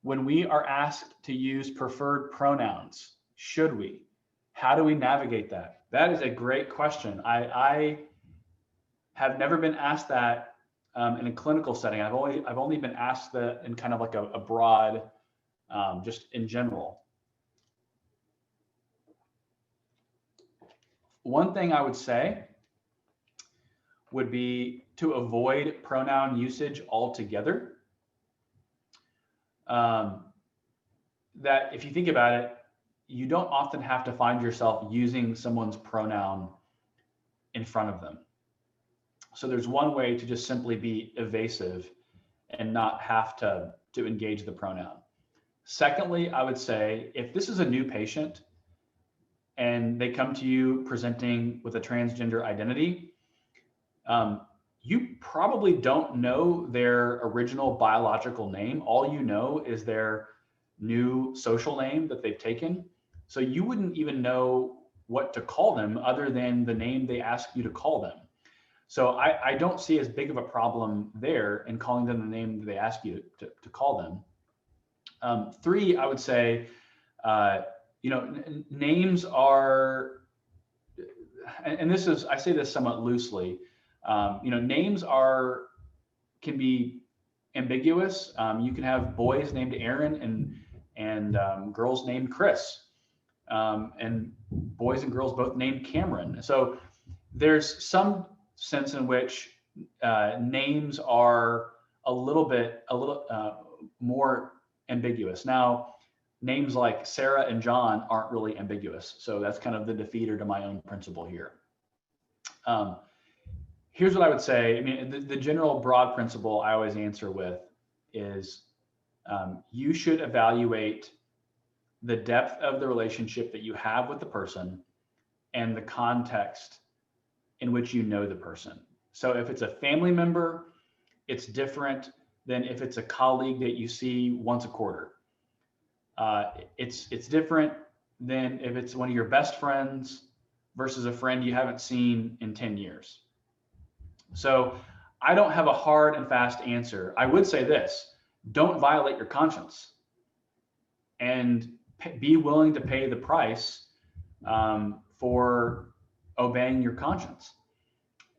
when we are asked to use preferred pronouns, should we? How do we navigate that? That is a great question. I have never been asked that in a clinical setting. I've only been asked that in kind of like a broad, just in general. One thing I would say would be to avoid pronoun usage altogether. That if you think about it, you don't often have to find yourself using someone's pronoun in front of them. So there's one way to just simply be evasive and not have to engage the pronoun. Secondly, I would say if this is a new patient and they come to you presenting with a transgender identity, you probably don't know their original biological name. All you know is their new social name that they've taken. So you wouldn't even know what to call them other than the name they ask you to call them. So I don't see as big of a problem there in calling them the name that they ask you to call them. Three, I would say, names are, and this is, I say this somewhat loosely, names can be ambiguous. You can have boys named Aaron and girls named Chris, and boys and girls both named Cameron. So there's some sense in which names are a little more ambiguous. Now, names like Sarah and John aren't really ambiguous. So that's kind of the defeater to my own principle here. Here's what I would say. I mean, the general broad principle I always answer with is you should evaluate the depth of the relationship that you have with the person and the context in which you know the person. So if it's a family member, it's different than if it's a colleague that you see once a quarter. It's different than if it's one of your best friends versus a friend you haven't seen in 10 years. So I don't have a hard and fast answer. I would say this, don't violate your conscience and be willing to pay the price for obeying your conscience.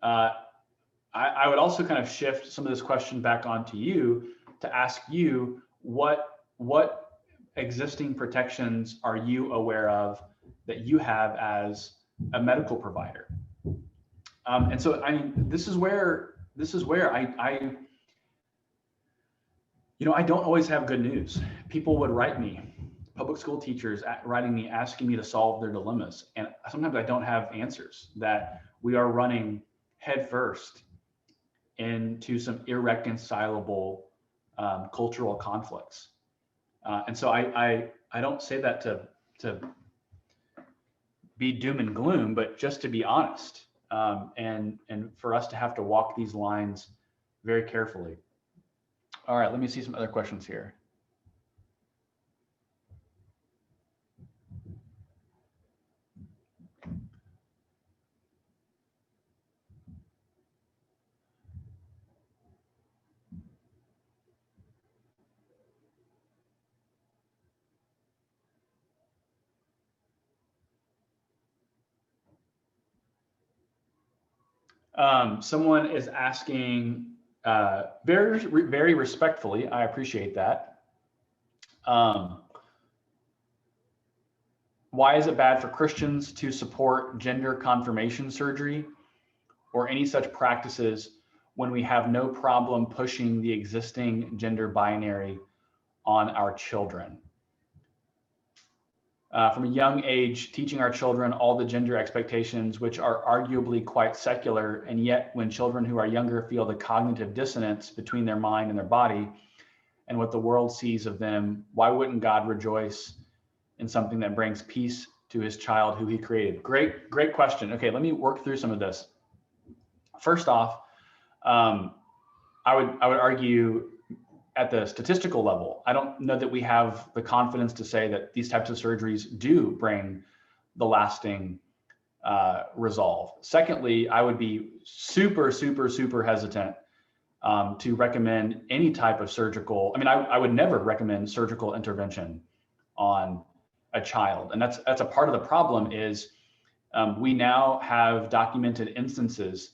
I would also kind of shift some of this question back onto you to ask you what existing protections are you aware of that you have as a medical provider? And so, I mean, this is where I don't always have good news. People would write me, public school teachers writing me, asking me to solve their dilemmas. And sometimes I don't have answers, that we are running headfirst into some irreconcilable cultural conflicts. And so I don't say that to be doom and gloom, but just to be honest, and for us to have to walk these lines very carefully. All right, let me see some other questions here. Someone is asking very, very respectfully, I appreciate that. Why is it bad for Christians to support gender confirmation surgery or any such practices when we have no problem pushing the existing gender binary on our children? From a young age, teaching our children all the gender expectations, which are arguably quite secular, and yet when children who are younger feel the cognitive dissonance between their mind and their body and what the world sees of them, why wouldn't God rejoice in something that brings peace to his child who he created? Great question. Okay, let me work through some of this. First off, I would argue at the statistical level, I don't know that we have the confidence to say that these types of surgeries do bring the lasting resolve. Secondly, I would be super hesitant to recommend any type of surgical. I mean, I would never recommend surgical intervention on a child. And that's a part of the problem is we now have documented instances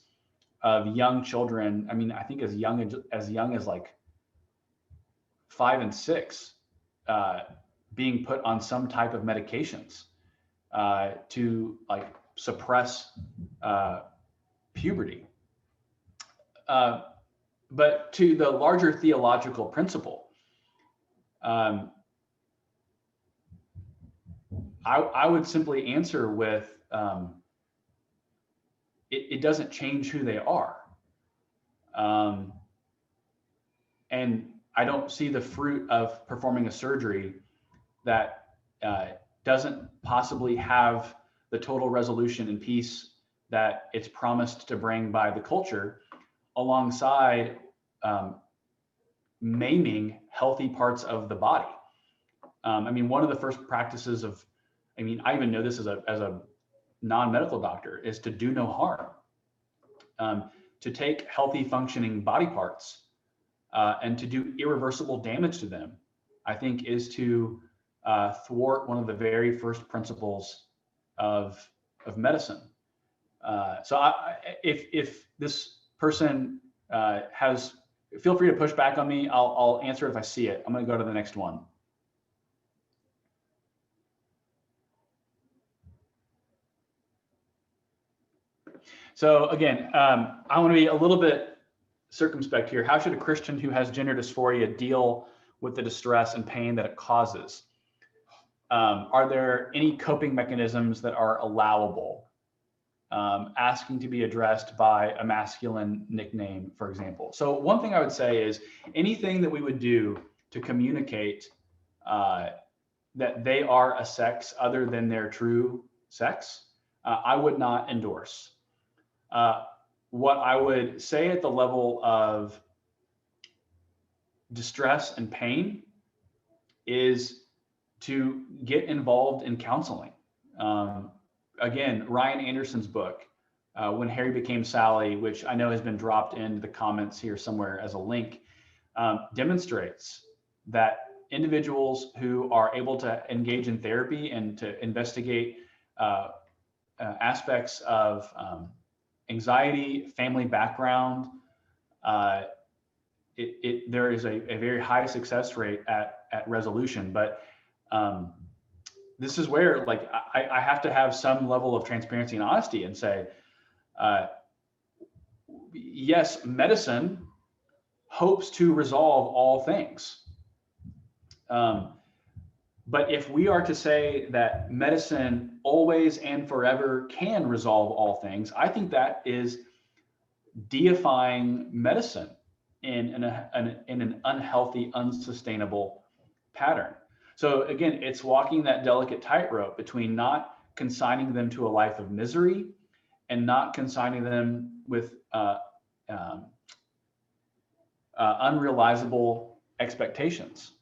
of young children. I mean, I think as young as like 5 and 6 being put on some type of medications to like suppress puberty. But to the larger theological principle, I would simply answer with, it doesn't change who they are. And I don't see the fruit of performing a surgery that doesn't possibly have the total resolution and peace that it's promised to bring by the culture, alongside maiming healthy parts of the body. I mean, one of the first practices of, I mean, I even know this as a non-medical doctor, is to do no harm, to take healthy functioning body parts and to do irreversible damage to them, I think is to thwart one of the very first principles of medicine. So if this person feel free to push back on me. I'll answer it if I see it. I'm going to go to the next one. So again, I want to be a little bit circumspect here. How should a Christian who has gender dysphoria deal with the distress and pain that it causes? Are there any coping mechanisms that are allowable? Asking to be addressed by a masculine nickname, for example. So one thing I would say is anything that we would do to communicate that they are a sex other than their true sex, I would not endorse. What I would say at the level of distress and pain is to get involved in counseling. Again, Ryan Anderson's book, When Harry Became Sally, which I know has been dropped into the comments here somewhere as a link, demonstrates that individuals who are able to engage in therapy and to investigate aspects of anxiety, family background, there is a very high success rate at resolution. But this is where, like, I have to have some level of transparency and honesty and say, yes, medicine hopes to resolve all things. But if we are to say that medicine always and forever can resolve all things, I think that is deifying medicine in an unhealthy, unsustainable pattern. So again, it's walking that delicate tightrope between not consigning them to a life of misery and not consigning them with unrealizable expectations.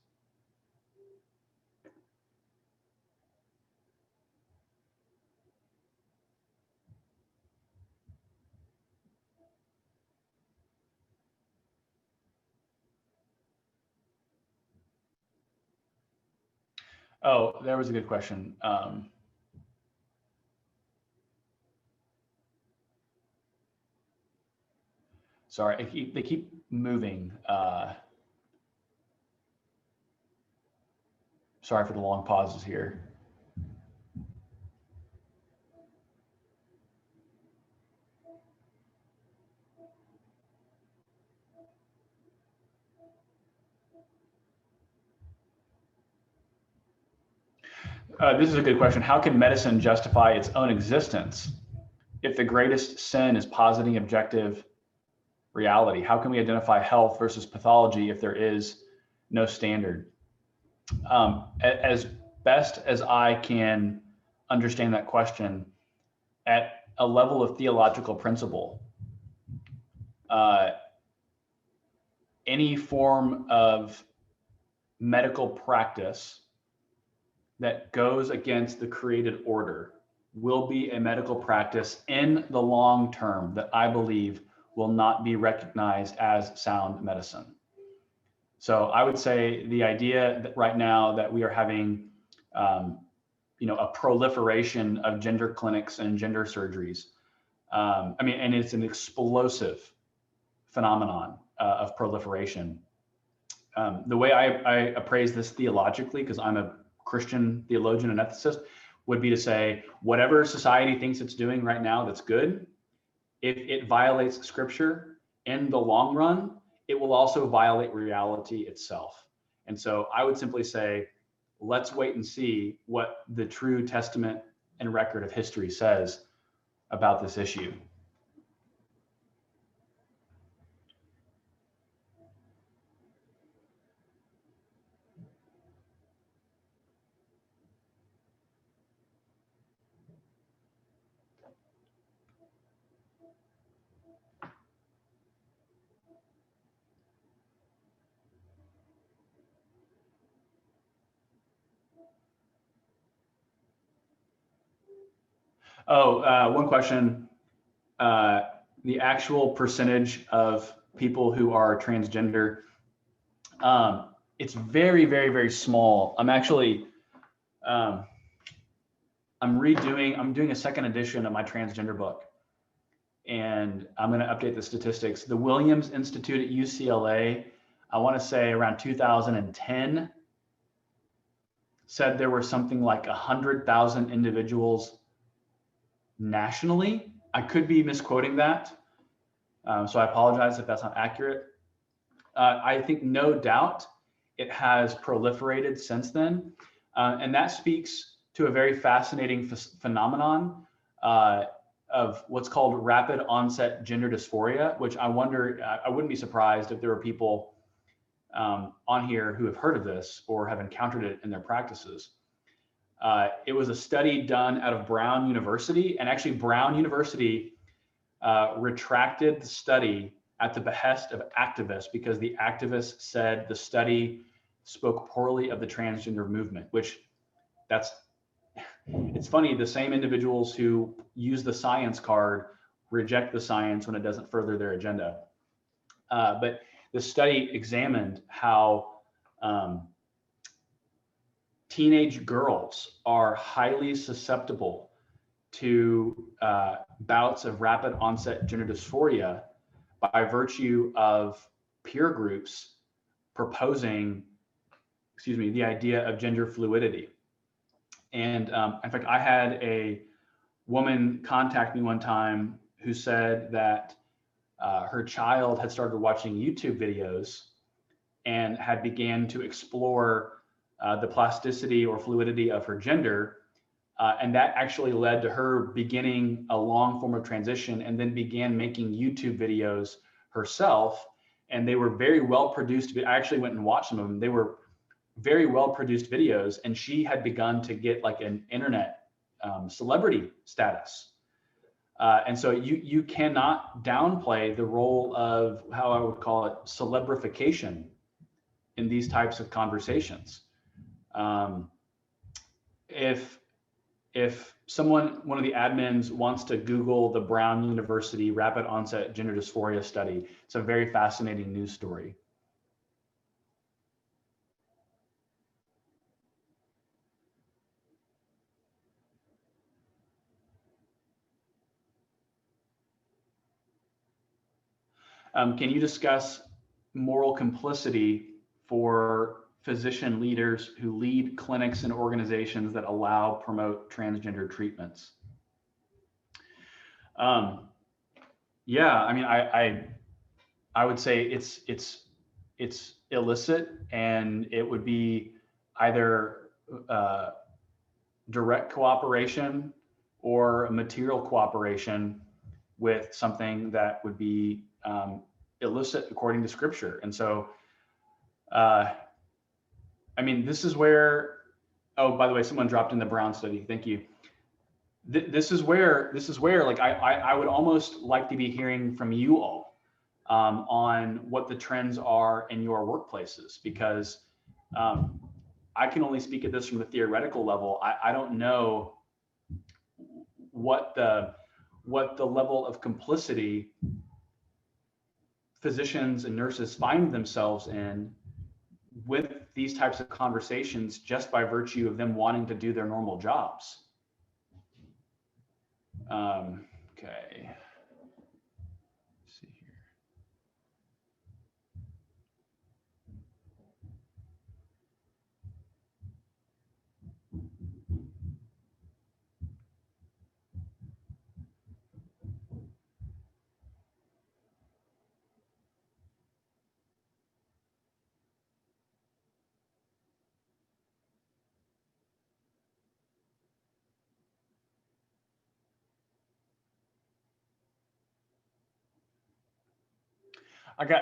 Oh, there was a good question. Sorry, they keep moving. Sorry for the long pauses here. This is a good question. How can medicine justify its own existence if the greatest sin is positing objective reality? How can we identify health versus pathology if there is no standard? As best as I can understand that question, at a level of theological principle, any form of medical practice that goes against the created order will be a medical practice in the long term that I believe will not be recognized as sound medicine. So I would say the idea that right now that we are having a proliferation of gender clinics and gender surgeries, and it's an explosive phenomenon of proliferation. The way I appraise this theologically, because I'm a Christian theologian and ethicist, would be to say, whatever society thinks it's doing right now that's good, if it violates scripture in the long run, it will also violate reality itself. And so I would simply say, let's wait and see what the true testament and record of history says about this issue. One question. The actual percentage of people who are transgender, it's very, very, very small. I'm actually, I'm doing a second edition of my transgender book, and I'm going to update the statistics. The Williams Institute at UCLA, I want to say around 2010, said there were something like 100,000 individuals nationally. I could be misquoting that, so I apologize if that's not accurate. I think no doubt it has proliferated since then, and that speaks to a very fascinating phenomenon of what's called rapid onset gender dysphoria, which I wonder, I wouldn't be surprised if there were people on here who have heard of this or have encountered it in their practices. It was a study done out of Brown University, and actually Brown University retracted the study at the behest of activists because the activists said the study spoke poorly of the transgender movement, which it's funny, the same individuals who use the science card reject the science when it doesn't further their agenda. But this study examined how teenage girls are highly susceptible to bouts of rapid onset gender dysphoria by virtue of peer groups proposing, the idea of gender fluidity. And in fact, I had a woman contact me one time who said that her child had started watching YouTube videos and had began to explore the plasticity or fluidity of her gender. And that actually led to her beginning a long form of transition, and then began making YouTube videos herself. And they were very well produced. I actually went and watched some of them. They were very well produced videos, and she had begun to get like an internet celebrity status. And so you cannot downplay the role of, how I would call it, celebrification in these types of conversations. If one of the admins wants to Google the Brown University Rapid Onset Gender Dysphoria Study, it's a very fascinating news story. Can you discuss moral complicity for physician leaders who lead clinics and organizations that promote transgender treatments? Yeah, I mean, I would say it's illicit, and it would be either direct cooperation or material cooperation with something that would be illicit according to Scripture. And so, I mean, this is where, oh, by the way, someone dropped in the Brown study. Thank you. This is where like I would almost like to be hearing from you all on what the trends are in your workplaces, because I can only speak at this from the theoretical level. I don't know what the level of complicity physicians and nurses find themselves in with these types of conversations, just by virtue of them wanting to do their normal jobs. Okay. Let's see here.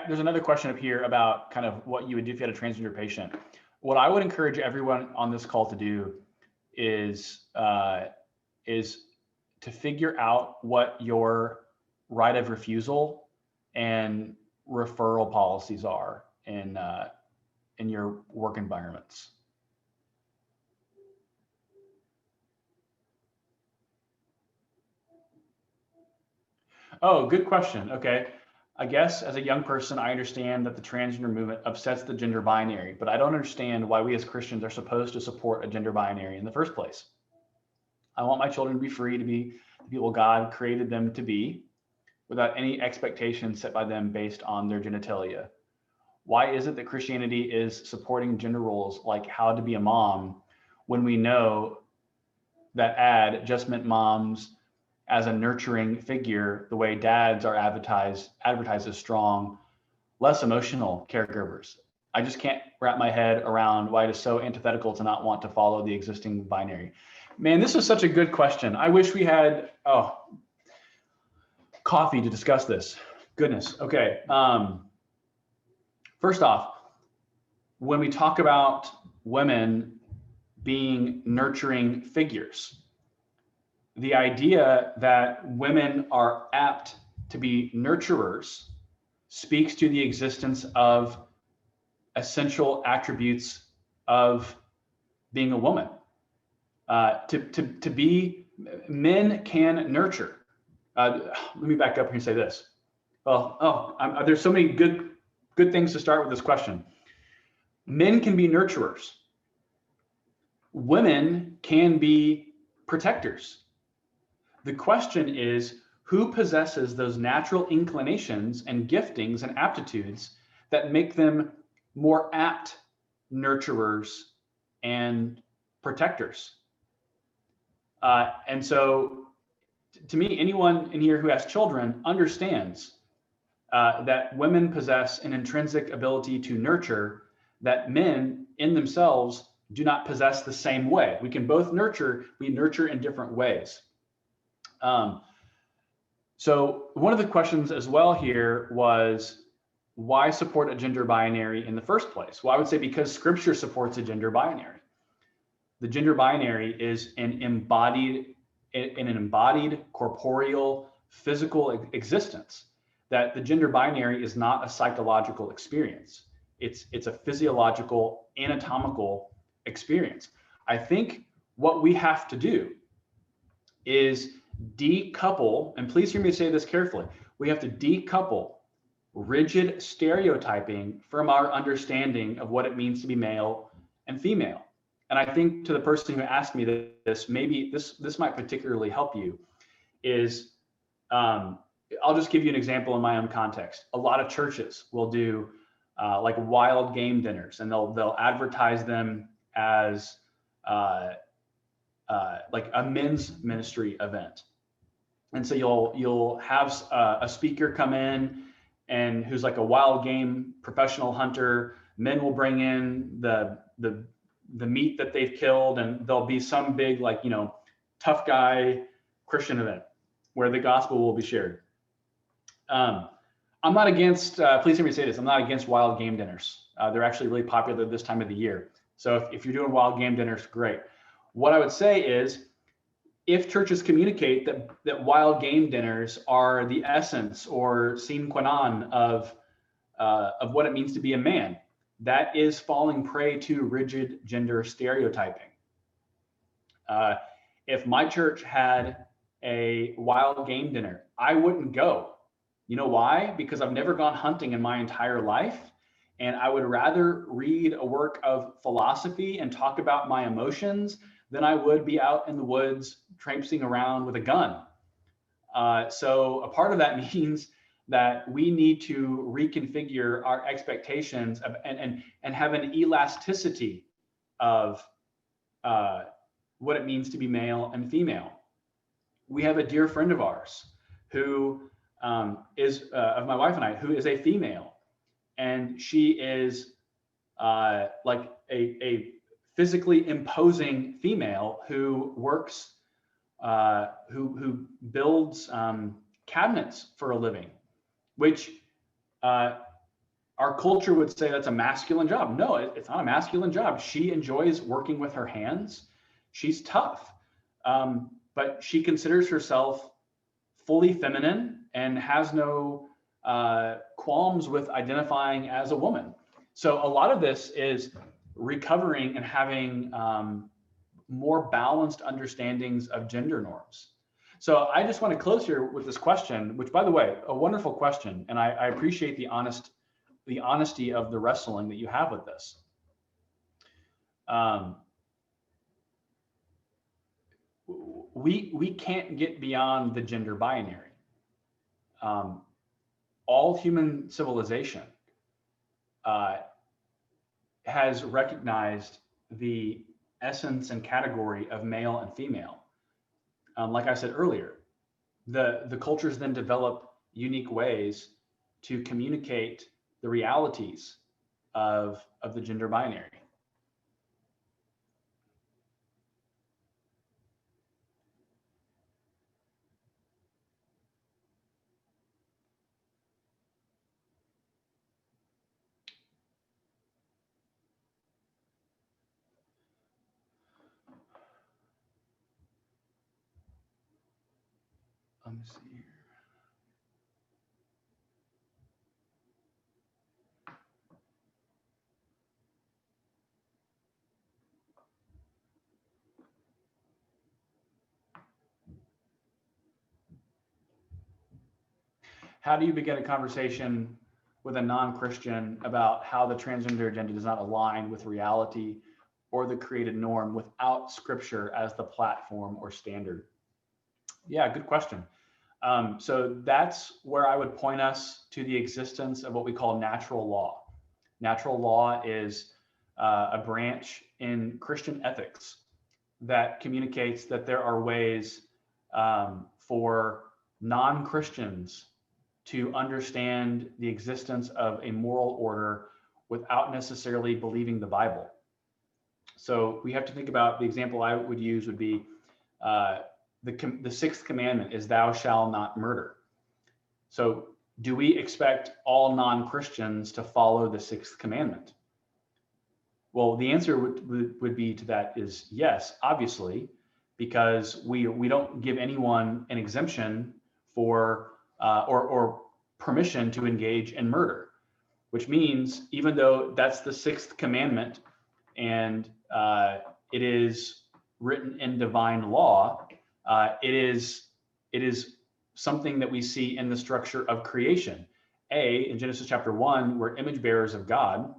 There's another question up here about kind of what you would do if you had a transgender patient. What I would encourage everyone on this call to do is to figure out what your right of refusal and referral policies are in your work environments. Oh, good question. Okay. I guess as a young person, I understand that the transgender movement upsets the gender binary, but I don't understand why we as Christians are supposed to support a gender binary in the first place. I want my children to be free to be the people God created them to be, without any expectations set by them based on their genitalia. Why is it that Christianity is supporting gender roles like how to be a mom, when we know that ad just meant moms as a nurturing figure, the way dads are advertised as strong, less emotional caregivers? I just can't wrap my head around why it is so antithetical to not want to follow the existing binary. Man, this is such a good question. I wish we had coffee to discuss this. Goodness. Okay. First off, when we talk about women being nurturing figures, the idea that women are apt to be nurturers speaks to the existence of essential attributes of being a woman. Men can nurture. Let me back up here and say this. There's so many good good things to start with this question. Men can be nurturers. Women can be protectors. The question is, who possesses those natural inclinations and giftings and aptitudes that make them more apt nurturers and protectors? And so, to me, anyone in here who has children understands that women possess an intrinsic ability to nurture that men in themselves do not possess the same way. We can both nurture, we nurture in different ways. So one of the questions as well here was, why support a gender binary in the first place? Well, I would say because Scripture supports a gender binary. The gender binary is an embodied, corporeal, physical existence. That the gender binary is not a psychological experience. It's a physiological, anatomical experience. I think what we have to do is decouple, and please hear me say this carefully, we have to decouple rigid stereotyping from our understanding of what it means to be male and female. And I think to the person who asked me this, maybe this might particularly help you, is I'll just give you an example in my own context. A lot of churches will do like wild game dinners, and they'll advertise them as like a men's ministry event. And so you'll have a speaker come in and who's like a wild game professional hunter. Men will bring in the meat that they've killed, and there'll be some big, like, tough guy Christian event where the gospel will be shared. I'm not against, please hear me say this, I'm not against wild game dinners. They're actually really popular this time of the year. So if you're doing wild game dinners, great. What I would say is, if churches communicate that wild game dinners are the essence or sine qua non of what it means to be a man, that is falling prey to rigid gender stereotyping. If my church had a wild game dinner, I wouldn't go. You know why? Because I've never gone hunting in my entire life, and I would rather read a work of philosophy and talk about my emotions than I would be out in the woods traipsing around with a gun. So a part of that means that we need to reconfigure our expectations of, and have an elasticity of what it means to be male and female. We have a dear friend of ours who is of my wife and I, who is a female, and she is like a physically imposing female who works, who builds cabinets for a living, which our culture would say that's a masculine job. No, it's not a masculine job. She enjoys working with her hands. She's tough, but she considers herself fully feminine and has no qualms with identifying as a woman. So a lot of this is recovering and having more balanced understandings of gender norms. So I just want to close here with this question, which, by the way, a wonderful question, and I appreciate the honesty of the wrestling that you have with this. We can't get beyond the gender binary. All human civilization has recognized the essence and category of male and female. Like I said earlier, the cultures then develop unique ways to communicate the realities of the gender binary. Let me see here. How do you begin a conversation with a non-Christian about how the transgender agenda does not align with reality or the created norm without scripture as the platform or standard? Yeah, good question. So that's where I would point us to the existence of what we call natural law. Natural law is a branch in Christian ethics that communicates that there are ways for non-Christians to understand the existence of a moral order without necessarily believing the Bible. So we have to think about, the example I would use would be the sixth commandment is thou shalt not murder. So do we expect all non-Christians to follow the sixth commandment? Well, the answer would be to that is yes, obviously, because we don't give anyone an exemption for or permission to engage in murder, which means even though that's the sixth commandment and it is written in divine law, it is something that we see in the structure of creation. In Genesis chapter 1, we're image bearers of God.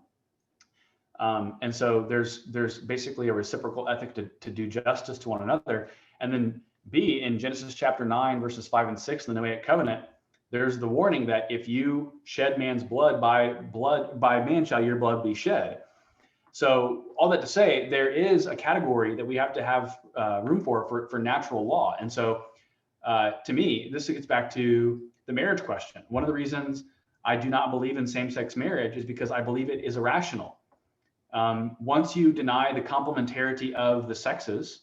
And so there's basically a reciprocal ethic to do justice to one another. And then B, in Genesis chapter 9, verses 5 and 6, in the Noahic covenant, there's the warning that if you shed man's blood, by man shall your blood be shed. So all that to say, there is a category that we have to have room for natural law. And so to me, this gets back to the marriage question. One of the reasons I do not believe in same-sex marriage is because I believe it is irrational. Once you deny the complementarity of the sexes,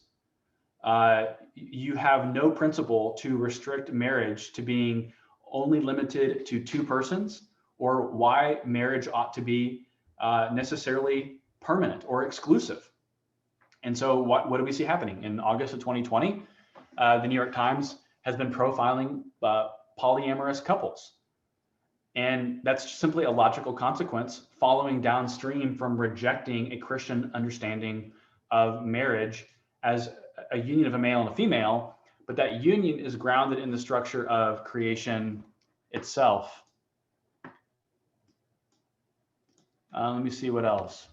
you have no principle to restrict marriage to being only limited to two persons, or why marriage ought to be necessarily permanent or exclusive. And so what do we see happening? In August of 2020, the New York Times has been profiling polyamorous couples. And that's simply a logical consequence following downstream from rejecting a Christian understanding of marriage as a union of a male and a female, but that union is grounded in the structure of creation itself. Let me see what else.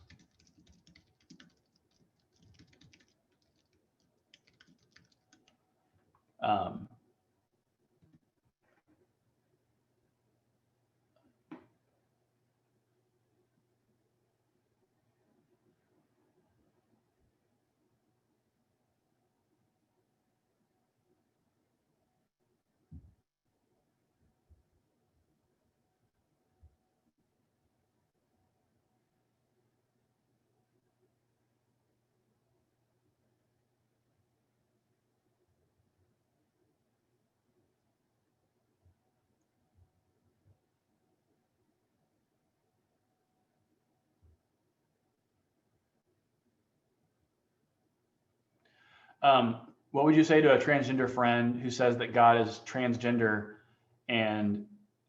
What would you say to a transgender friend who says that God is transgender and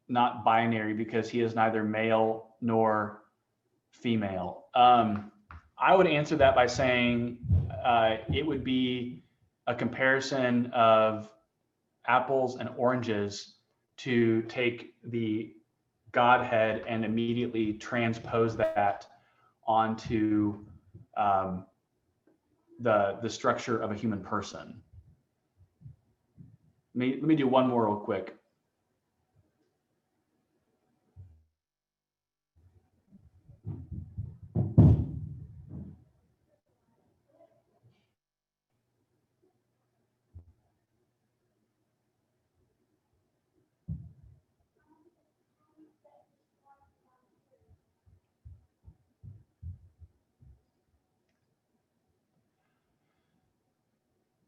not binary because he is neither male nor female? I would answer that by saying it would be a comparison of apples and oranges to take the Godhead and immediately transpose that onto the structure of a human person. Let me do one more real quick.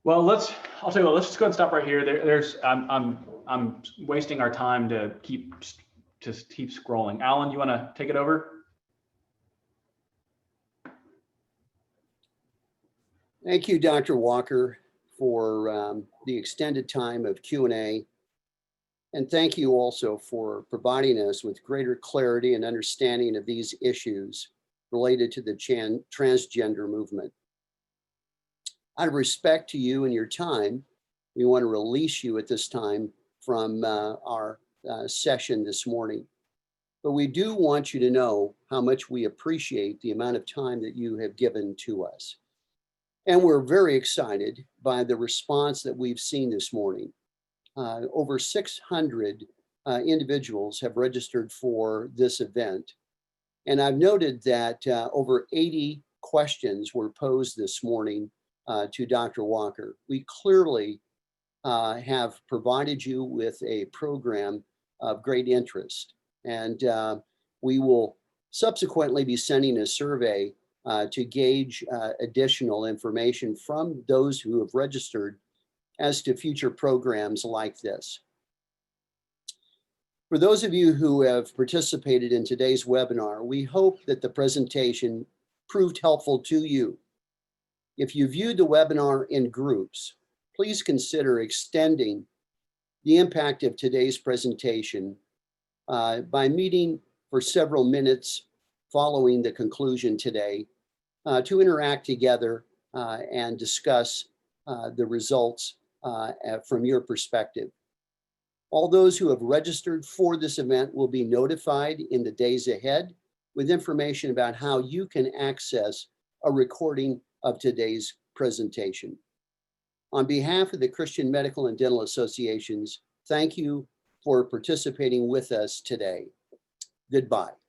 Well, I'll tell you what, let's just go ahead and stop right here. I'm wasting our time to keep scrolling. Alan, you want to take it over? Thank you, Dr. Walker, for the extended time of Q&A. And thank you also for providing us with greater clarity and understanding of these issues related to the transgender movement. Out of respect to you and your time, we want to release you at this time from our session this morning. but we do want you to know how much we appreciate the amount of time that you have given to us. And we're very excited by the response that we've seen this morning. Over 600 individuals have registered for this event. And I've noted that over 80 questions were posed this morning to Dr. Walker. We clearly have provided you with a program of great interest. And we will subsequently be sending a survey to gauge additional information from those who have registered as to future programs like this. For those of you who have participated in today's webinar, we hope that the presentation proved helpful to you. If you viewed the webinar in groups, please consider extending the impact of today's presentation by meeting for several minutes following the conclusion today to interact together and discuss the results from your perspective. All those who have registered for this event will be notified in the days ahead with information about how you can access a recording of today's presentation. On behalf of the Christian Medical and Dental Associations, thank you for participating with us today. Goodbye.